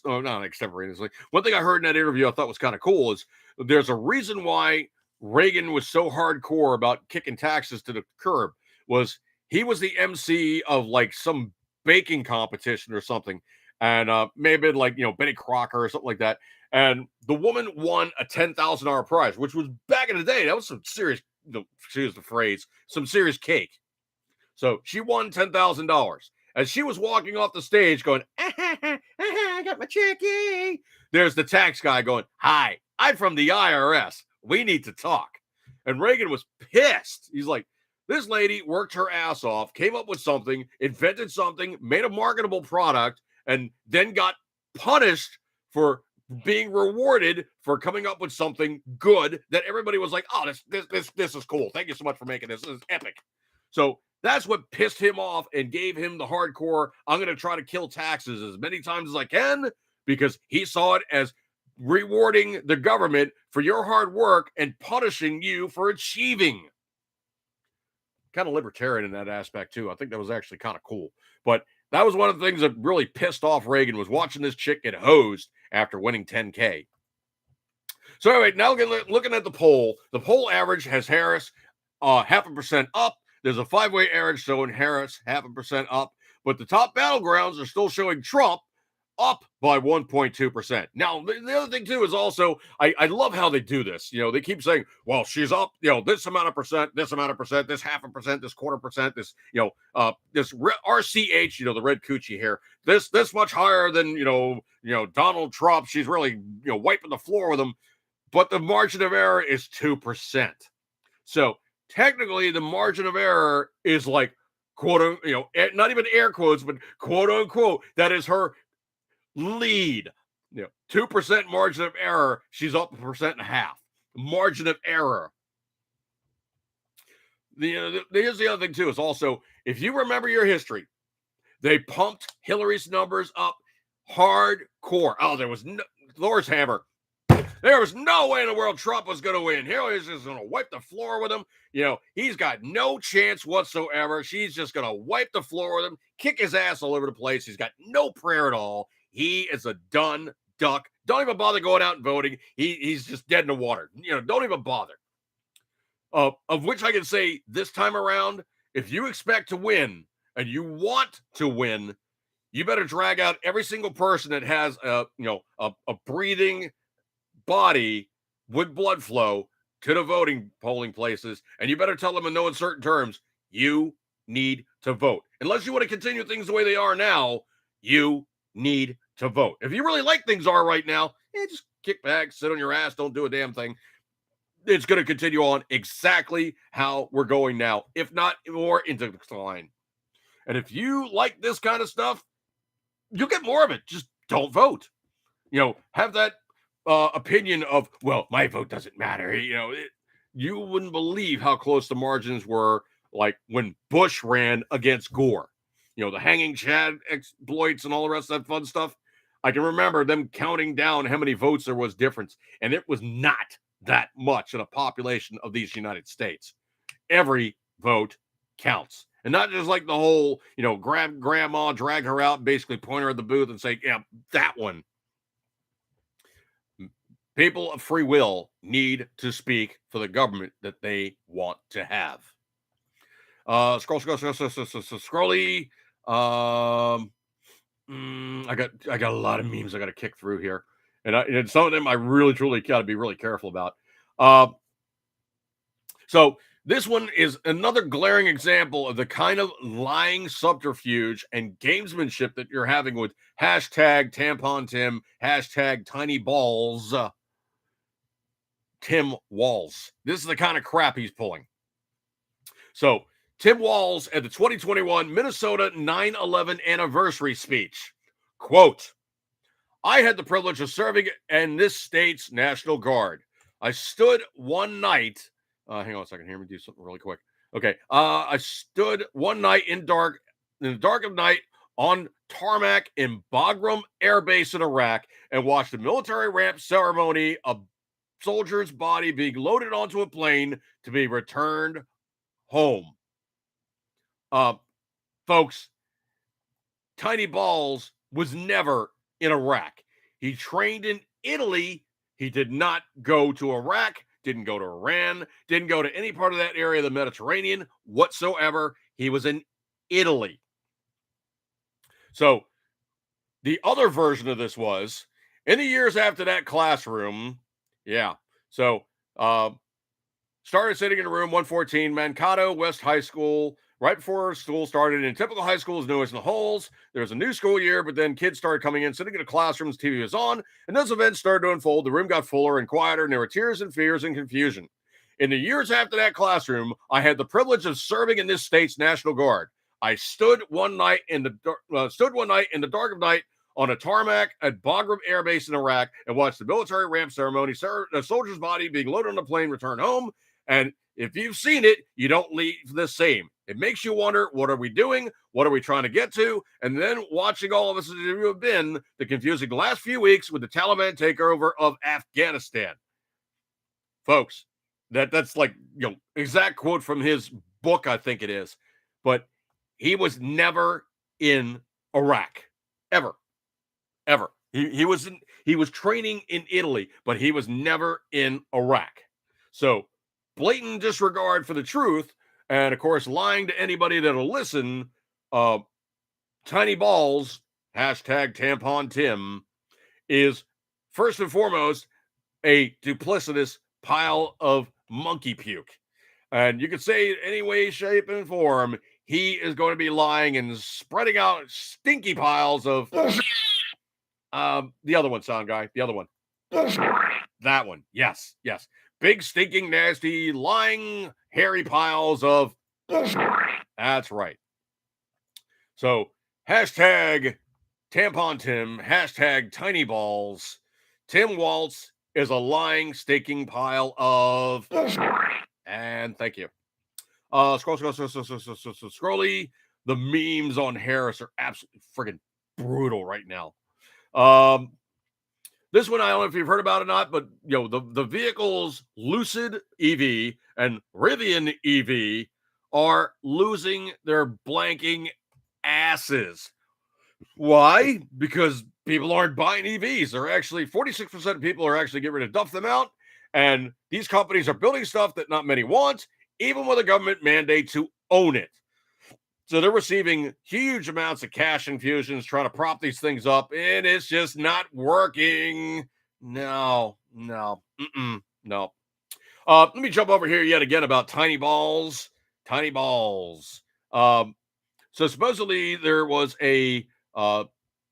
A: not extemporaneously, one thing I heard in that interview I thought was kind of cool is there's a reason why Reagan was so hardcore about kicking taxes to the curb was he was the MC of like some baking competition or something. And maybe like, Betty Crocker or something like that. And the woman won a $10,000 prize, which was back in the day. That was some serious, excuse the phrase, some serious cake. So she won $10,000. As she was walking off the stage going, I got my check. There's the tax guy going, hi, I'm from the IRS. We need to talk. And Reagan was pissed. He's like, this lady worked her ass off, came up with something, invented something, made a marketable product, and then got punished for being rewarded for coming up with something good that everybody was like, oh, this is cool. Thank you so much for making this. This is epic. So that's what pissed him off and gave him the hardcore, I'm going to try to kill taxes as many times as I can, because he saw it as rewarding the government for your hard work and punishing you for achieving. Kind of libertarian in that aspect too. I think that was actually kind of cool. But that was one of the things that really pissed off Reagan was watching this chick get hosed after winning 10K. So anyway, now looking at the poll average has Harris 0.5% up. There's a 5-way average showing Harris 0.5% up, but the top battlegrounds are still showing Trump up by 1.2%. Now, the other thing too is also, I love how they do this. They keep saying, well, she's up, this amount of percent, this 0.5%, this 0.5%, this 0.25%, this, this RCH, the red coochie hair, this much higher than, Donald Trump. She's really, wiping the floor with him. But the margin of error is 2%. So technically the margin of error is like, quote, not even air quotes, but quote unquote, that is her lead. 2% margin of error. She's up 1.5%. Margin of error. Here's the other thing too, is also, if you remember your history, they pumped Hillary's numbers up hardcore. Oh, there was no Thor's hammer. There was no way in the world Trump was going to win. Hillary's just going to wipe the floor with him. He's got no chance whatsoever. She's just going to wipe the floor with him, kick his ass all over the place. He's got no prayer at all. He is a done duck. Don't even bother going out and voting. He's just dead in the water. Don't even bother. Of which I can say this time around, if you expect to win and you want to win, you better drag out every single person that has a breathing body with blood flow to the voting polling places, and you better tell them in no uncertain terms, you need to vote. Unless you want to continue things the way they are now, you need to vote. If you really like things are right now, just kick back, sit on your ass, don't do a damn thing. It's going to continue on exactly how we're going now, if not more into decline. And if you like this kind of stuff, you'll get more of it. Just don't vote. Have that opinion of, well, my vote doesn't matter. You wouldn't believe how close the margins were, like when Bush ran against Gore. The hanging Chad exploits and all the rest of that fun stuff. I can remember them counting down how many votes there was difference, and it was not that much in a population of these United States. Every vote counts. And not just like the whole, grab grandma, drag her out, and basically point her at the booth and say, yeah, that one. People of free will need to speak for the government that they want to have. Scrolly. I got a lot of memes I got to kick through here, and some of them I really truly got to be really careful about. So this one is another glaring example of the kind of lying subterfuge and gamesmanship that you're having with hashtag tampon Tim, hashtag tiny balls. Tim Walz. This is the kind of crap he's pulling. So, Tim Walz at the 2021 Minnesota 9/11 anniversary speech. Quote, I had the privilege of serving in this state's National Guard. I stood one night. Hang on a second. Hear me do something really quick. Okay. I stood one night in the dark of night on tarmac in Bagram Air Base in Iraq and watched the military ramp ceremony of soldier's body being loaded onto a plane to be returned home. Folks, Tiny Balls was never in Iraq. He trained in Italy. He did not go to Iraq, didn't go to Iran, didn't go to any part of that area of the Mediterranean whatsoever. He was in Italy. So the other version of this was, in the years after that classroom, so started sitting in room 114, Mankato West High School, right before school started. In typical high schools, newest in the holes. There was a new school year, but then kids started coming in, sitting in the classrooms, TV was on, and those events started to unfold. The room got fuller and quieter, and there were tears and fears and confusion. In the years after that classroom, I had the privilege of serving in this state's National Guard. I stood one night in the dark of night on a tarmac at Bagram Air Base in Iraq and watched the military ramp ceremony, a soldier's body being loaded on a plane, return home. And if you've seen it, you don't leave the same. It makes you wonder, what are we doing? What are we trying to get to? And then watching all of us as you have been the confusing last few weeks with the Taliban takeover of Afghanistan. Folks, that's like, exact quote from his book, I think it is. But he was never in Iraq. Ever. He was training in Italy, but he was never in Iraq. So blatant disregard for the truth, and of course lying to anybody that'll listen. Tiny Balls, hashtag tampon Tim, is first and foremost a duplicitous pile of monkey puke. And you could say it any way, shape, and form, he is going to be lying and spreading out stinky piles of the other one, sound guy. The other one. That one. Yes. Big, stinking, nasty, lying, hairy piles of. That's right. So, hashtag tampon Tim, hashtag tiny balls. Tim Walz is a lying, stinking pile of. And thank you. Scrolly. The memes on Harris are absolutely friggin' brutal right now. This one, I don't know if you've heard about it or not, but the vehicles Lucid EV and Rivian EV are losing their blanking asses. Why? Because people aren't buying EVs. They're actually 46% of people are actually getting ready to dump them out. And these companies are building stuff that not many want, even with a government mandate to own it. So they're receiving huge amounts of cash infusions trying to prop these things up, and it's just not working. No. No. Let me jump over here yet again about tiny balls. Tiny balls. So supposedly there was a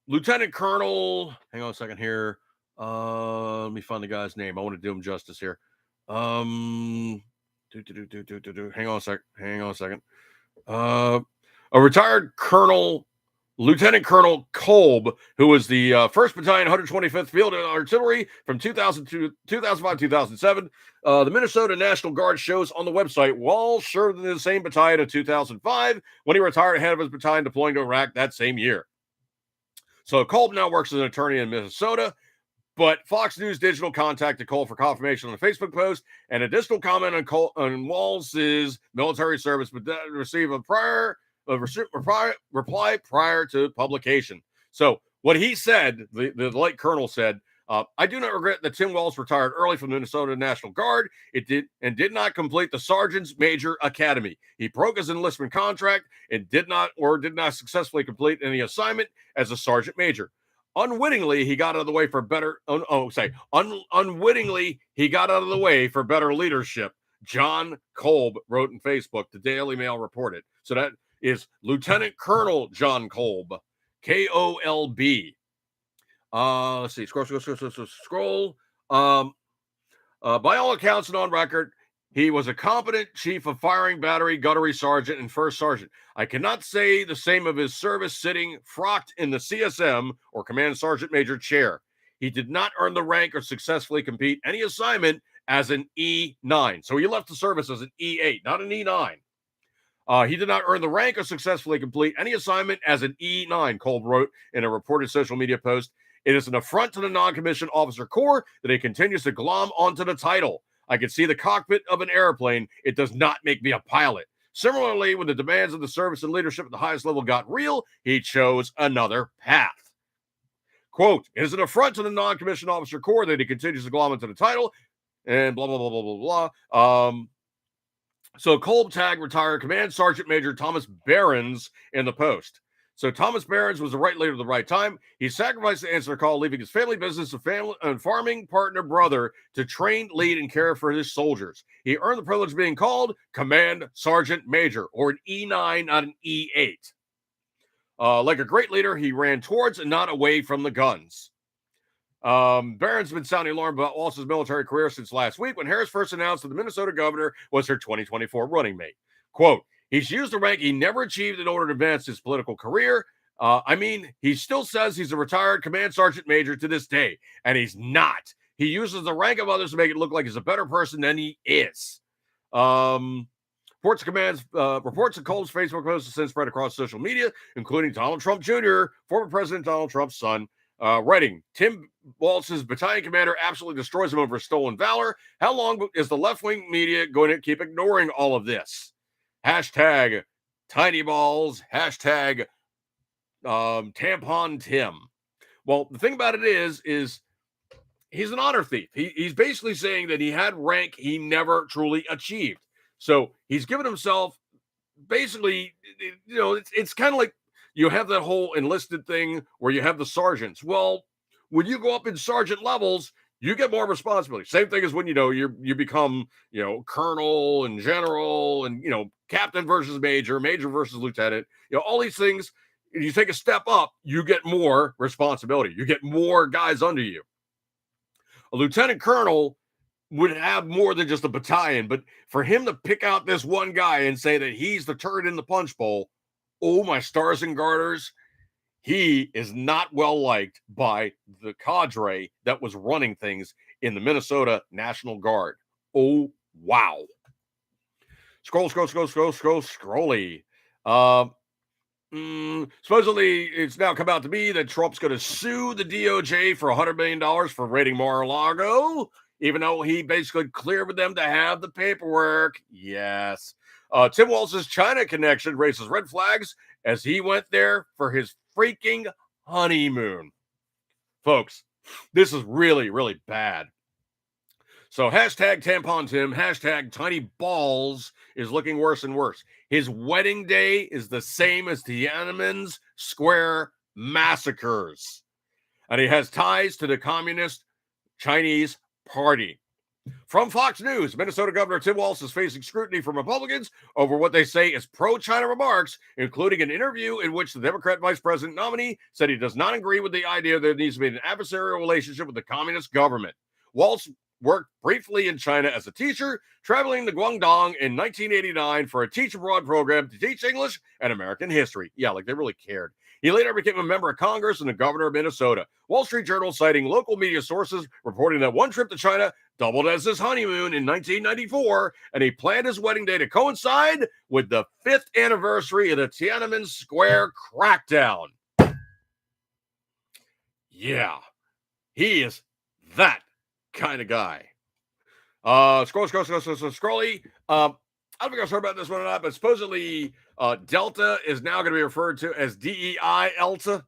A: lieutenant colonel. Hang on a second here. Let me find the guy's name. I want to do him justice here. Hang on a sec. Hang on a second. A retired colonel, Lieutenant Colonel Kolb, who was the 1st Battalion, 125th Field Artillery from 2002, 2005, 2007. The Minnesota National Guard shows on the website Walsh served in the same battalion in 2005 when he retired ahead of his battalion deploying to Iraq that same year. So Kolb now works as an attorney in Minnesota. But Fox News Digital contacted Cole for confirmation on a Facebook post and additional comment on Walsh's military service, but received a reply prior to publication. So what he said, the late colonel said, I do not regret that Tim Walsh retired early from the Minnesota National Guard. It did not complete the Sergeant's Major Academy. He broke his enlistment contract and did not successfully complete any assignment as a sergeant major. Unwittingly, he got out of the way for better. Unwittingly, he got out of the way for better leadership. John Kolb wrote in Facebook. The Daily Mail reported. So that is Lieutenant Colonel John Kolb, Kolb. Let's see. Scroll. By all accounts and on record, he was a competent chief of firing battery, gunnery sergeant, and first sergeant. I cannot say the same of his service sitting frocked in the CSM or command sergeant major chair. He did not earn the rank or successfully complete any assignment as an E9. So he left the service as an E8, not an E9. He did not earn the rank or successfully complete any assignment as an E9, Kolb wrote in a reported social media post. It is an affront to the non-commissioned officer corps that he continues to glom onto the title. I can see the cockpit of an airplane. It does not make me a pilot. Similarly, when the demands of the service and leadership at the highest level got real, he chose another path. Quote, it is an affront to the non-commissioned officer corps that he continues to glom onto the title, and blah, blah, blah, blah, blah, blah. So Kolb tagged retired Command Sergeant Major Thomas Behrens in the post. So Thomas Behrens was the right leader at the right time. He sacrificed to answer the call, leaving his family business and farming partner brother to train, lead, and care for his soldiers. He earned the privilege of being called Command Sergeant Major, or an E9, not an E8. Like a great leader, he ran towards and not away from the guns. Barron's been sounding alarm about Walsh's military career since last week when Harris first announced that the Minnesota governor was her 2024 running mate. Quote, he's used a rank he never achieved in order to advance his political career. He still says he's a retired command sergeant major to this day, and he's not. He uses the rank of others to make it look like he's a better person than he is. Reports of Kolb's Facebook posts have since spread across social media, including Donald Trump Jr., former President Donald Trump's son, writing, Tim Walsh's battalion commander absolutely destroys him over stolen valor. How long is the left-wing media going to keep ignoring all of this? Hashtag tiny balls. Hashtag tampon Tim. Well, the thing about it is he's an honor thief. He's basically saying that he had rank he never truly achieved. So he's given himself basically, it's kind of like you have that whole enlisted thing where you have the sergeants. Well, when you go up in sergeant levels, you get more responsibility. Same thing as when, you become, colonel and general and, captain versus major versus lieutenant, all these things. You take a step up, you get more responsibility. You get more guys under you. A lieutenant colonel would have more than just a battalion, but for him to pick out this one guy and say that he's the turd in the punch bowl, oh, my stars and garters, he is not well liked by the cadre that was running things in the Minnesota National Guard. Oh, wow. Scrolly. Supposedly, it's now come out to be that Trump's going to sue the DOJ for $100 million for raiding Mar-a-Lago, even though he basically cleared with them to have the paperwork. Yes. Tim Walsh's China connection raises red flags as he went there for his freaking honeymoon. Folks, this is really, really bad. So hashtag tampon Tim, hashtag tiny balls is looking worse and worse. His wedding day is the same as Tiananmen Square massacres. And he has ties to the Communist Chinese Party. From Fox News, Minnesota Governor Tim Walz is facing scrutiny from Republicans over what they say is pro-China remarks, including an interview in which the Democrat vice president nominee said he does not agree with the idea there needs to be an adversarial relationship with the communist government. Walz worked briefly in China as a teacher, traveling to Guangdong in 1989 for a teach abroad program to teach English and American history. Yeah, like they really cared. He later became a member of Congress and the governor of Minnesota. Wall Street Journal citing local media sources reporting that one trip to China doubled as his honeymoon in 1994, and he planned his wedding day to coincide with the 5th anniversary of the Tiananmen Square crackdown. Yeah, he is that kind of guy. Scrolly. I don't think I've heard about this one or not, but supposedly Delta is now going to be referred to as DEI Elta.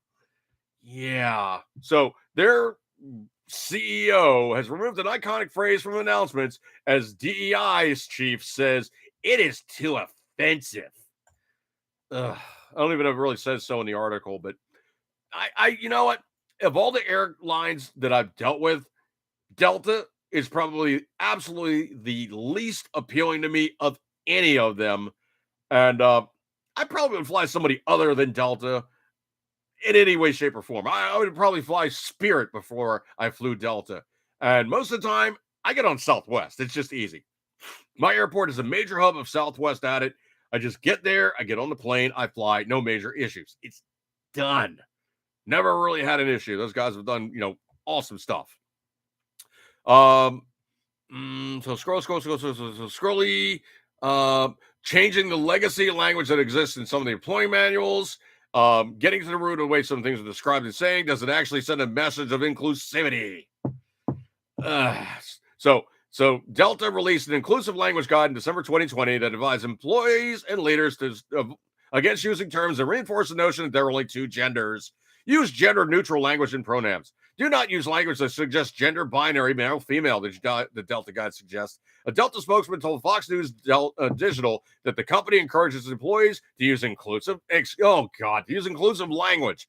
A: Yeah. So their CEO has removed an iconic phrase from announcements as DEI's chief says it is too offensive. I don't even know if it really says so in the article, but I you know what? Of all the airlines that I've dealt with, Delta is probably absolutely the least appealing to me of any of them. And I probably would fly somebody other than Delta in any way, shape, or form. I would probably fly Spirit before I flew Delta. And most of the time, I get on Southwest. It's just easy. My airport is a major hub of Southwest at it. I just get there, I get on the plane, I fly, no major issues. It's done. Never really had an issue. Those guys have done, awesome stuff. Scrolly. Changing the legacy language that exists in some of the employee manuals. Getting to the root of the way some things are described and saying, does it actually send a message of inclusivity? So Delta released an inclusive language guide in December 2020 that advised employees and leaders against using terms that reinforce the notion that there are only two genders. Use gender-neutral language and pronouns. Do not use language that suggests gender binary, male, female, the Delta guide suggests. A Delta spokesman told Fox News Digital that the company encourages employees to use inclusive language.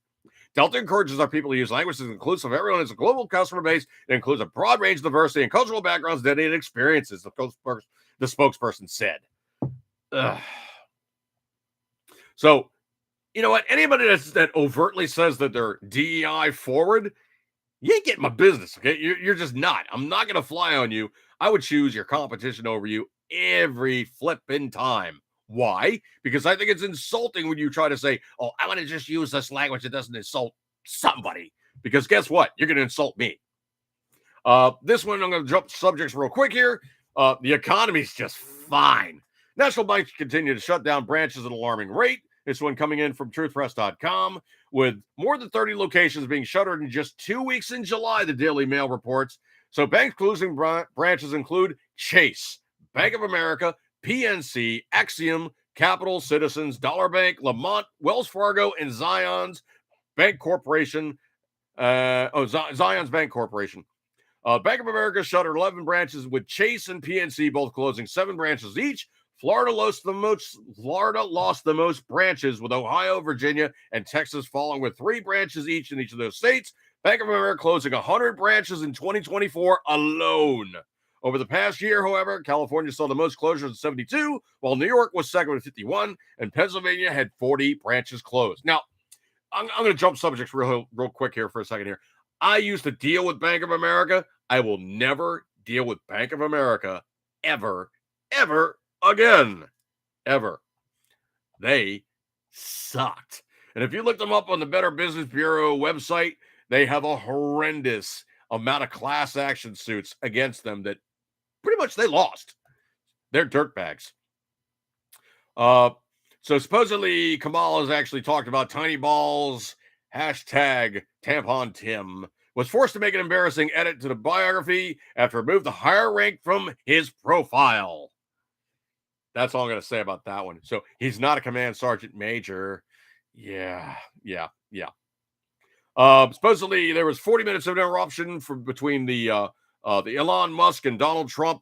A: Delta encourages our people to use language that is inclusive of everyone as a global customer base that includes a broad range of diversity and cultural backgrounds, dedicated experiences, the spokesperson said. So, you know what? Anybody that overtly says that they're DEI forward, you ain't getting my business, okay? You're just not. I'm not going to fly on you. I would choose your competition over you every flipping time. Why? Because I think it's insulting when you try to say, oh, I want to just use this language that doesn't insult somebody. Because guess what? You're going to insult me. This one, I'm going to jump subjects real quick here. The economy's just fine. National banks continue to shut down branches at an alarming rate. This one coming in from truthpress.com, with more than 30 locations being shuttered in just 2 weeks in July, the Daily Mail reports. So banks closing branches include Chase, Bank of America, PNC, Axiom, Capital, Citizens, Dollar Bank, Lamont, Wells Fargo, and Zion's Bank Corporation. Zion's Bank Corporation. Bank of America shuttered 11 branches, with Chase and PNC both closing 7 branches each. Florida lost the most branches, with Ohio, Virginia, and Texas following with 3 branches each in each of those states. Bank of America closing 100 branches in 2024 alone. Over the past year, however, California saw the most closures at 72, while New York was second with 51, and Pennsylvania had 40 branches closed. Now, I'm going to jump subjects real quick here for a second here. I used to deal with Bank of America. I will never deal with Bank of America ever again. Ever. They sucked. And if you look them up on the Better Business Bureau website, they have a horrendous amount of class action suits against them that pretty much they lost. They're dirtbags. So supposedly Kamal has actually talked about tiny balls, hashtag tampon Tim, was forced to make an embarrassing edit to the biography after removed the higher rank from his profile. That's all I'm going to say about that one. So he's not a command sergeant major. Yeah. Supposedly there was 40 minutes of interruption between the the Elon Musk and Donald Trump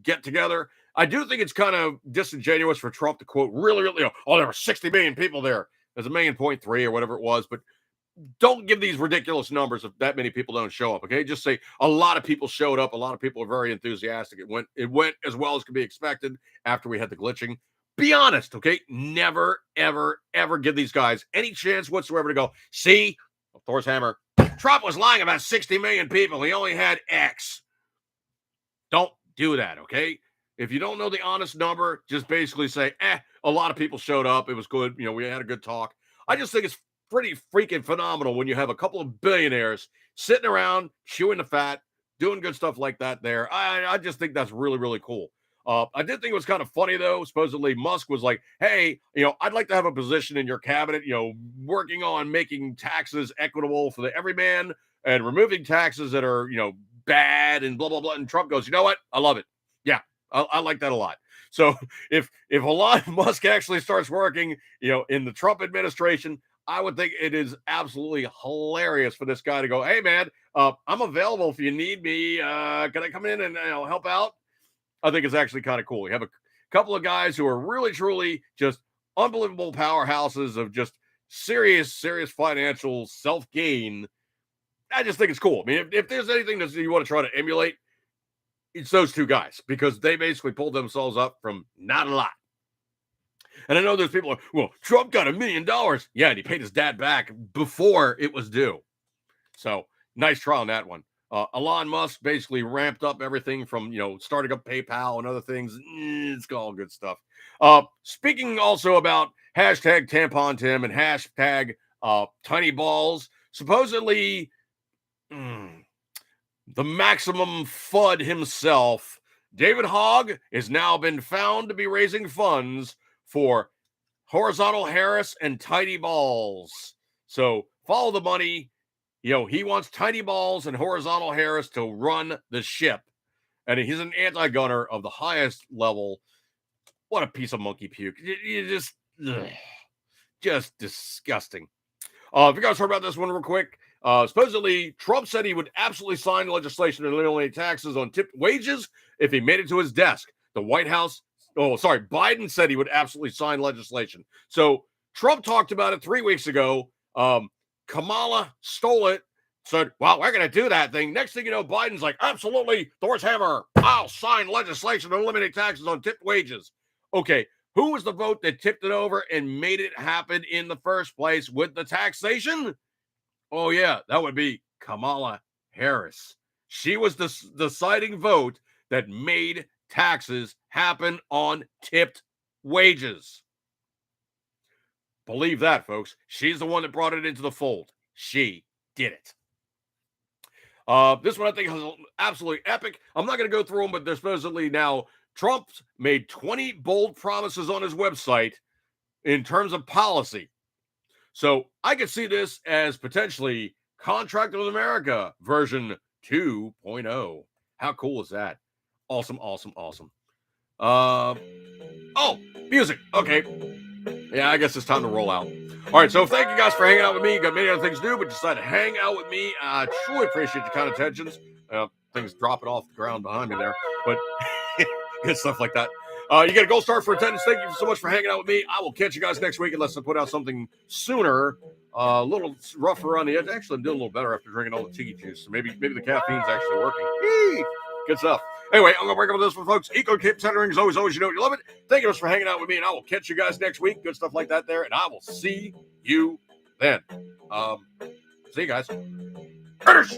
A: get together. I do think it's kind of disingenuous for Trump to quote really, oh, there were 60 million people there. There's 1.3 or whatever it was, but don't give these ridiculous numbers if that many people don't show up. Okay, just say a lot of people showed up. A lot of people are very enthusiastic. It went as well as could be expected after we had the glitching. Be honest, okay? Never, ever, ever give these guys any chance whatsoever to go, see, Thor's hammer. Trump was lying about 60 million people. He only had X. Don't do that, okay? If you don't know the honest number, just basically say, a lot of people showed up. It was good. We had a good talk. I just think it's pretty freaking phenomenal when you have a couple of billionaires sitting around, chewing the fat, doing good stuff like that there. I just think that's really, really cool. I did think it was kind of funny, though. Supposedly, Musk was like, hey, I'd like to have a position in your cabinet, working on making taxes equitable for the everyman and removing taxes that are, bad and blah, blah, blah. And Trump goes, you know what? I love it. Yeah, I like that a lot. So if Elon Musk actually starts working, in the Trump administration, I would think it is absolutely hilarious for this guy to go, hey, man, I'm available if you need me. Can I come in and help out? I think it's actually kind of cool. You have a couple of guys who are really, truly just unbelievable powerhouses of just serious financial self-gain. I just think it's cool. I mean, if there's anything that you want to try to emulate, it's those two guys, because they basically pulled themselves up from not a lot. And I know there's people, well, Trump got $1 million. Yeah, and he paid his dad back before it was due. So nice try on that one. Elon Musk basically ramped up everything from, starting up PayPal and other things. It's all good stuff. Speaking also about hashtag tampon Tim and hashtag tiny balls, supposedly the maximum FUD himself, David Hogg, has now been found to be raising funds for horizontal Harris and tiny balls. So follow the money. He wants tiny balls and horizontal Harris to run the ship. And he's an anti-gunner of the highest level. What a piece of monkey puke. You just disgusting. If you guys heard about this one real quick, supposedly Trump said he would absolutely sign legislation to eliminate taxes on tipped wages if he made it to his desk. The White House, Biden said he would absolutely sign legislation. So Trump talked about it 3 weeks ago. Kamala stole it, said, well, we're going to do that thing. Next thing you know, Biden's like, absolutely, Thor's hammer. I'll sign legislation to eliminate taxes on tipped wages. Okay, who was the vote that tipped it over and made it happen in the first place with the taxation? Oh, yeah, that would be Kamala Harris. She was the deciding vote that made taxes happen on tipped wages. Believe that, folks. She's the one that brought it into the fold. She did it. This one I think is absolutely epic. I'm not going to go through them, but there's supposedly now Trump's made 20 bold promises on his website in terms of policy. So I could see this as potentially Contract with America version 2.0. How cool is that? Awesome, awesome, awesome. Oh, music. Okay. Yeah, I guess it's time to roll out. All right, so thank you guys for hanging out with me. You got many other things to do, but decided to hang out with me. I truly appreciate your kind attentions. Things dropping off the ground behind me there, but good stuff like that. You get a gold star for attendance. Thank you so much for hanging out with me. I will catch you guys next week unless I put out something sooner. A little rougher on the edge. Actually, I'm doing a little better after drinking all the tiki juice. So maybe the caffeine's actually working. Yee! Good stuff. Anyway, I'm going to break up with this one, folks. Eco Cape Centering is always, you know you love it. Thank you for hanging out with me, and I will catch you guys next week. Good stuff like that there, and I will see you then. See you guys. Curtis!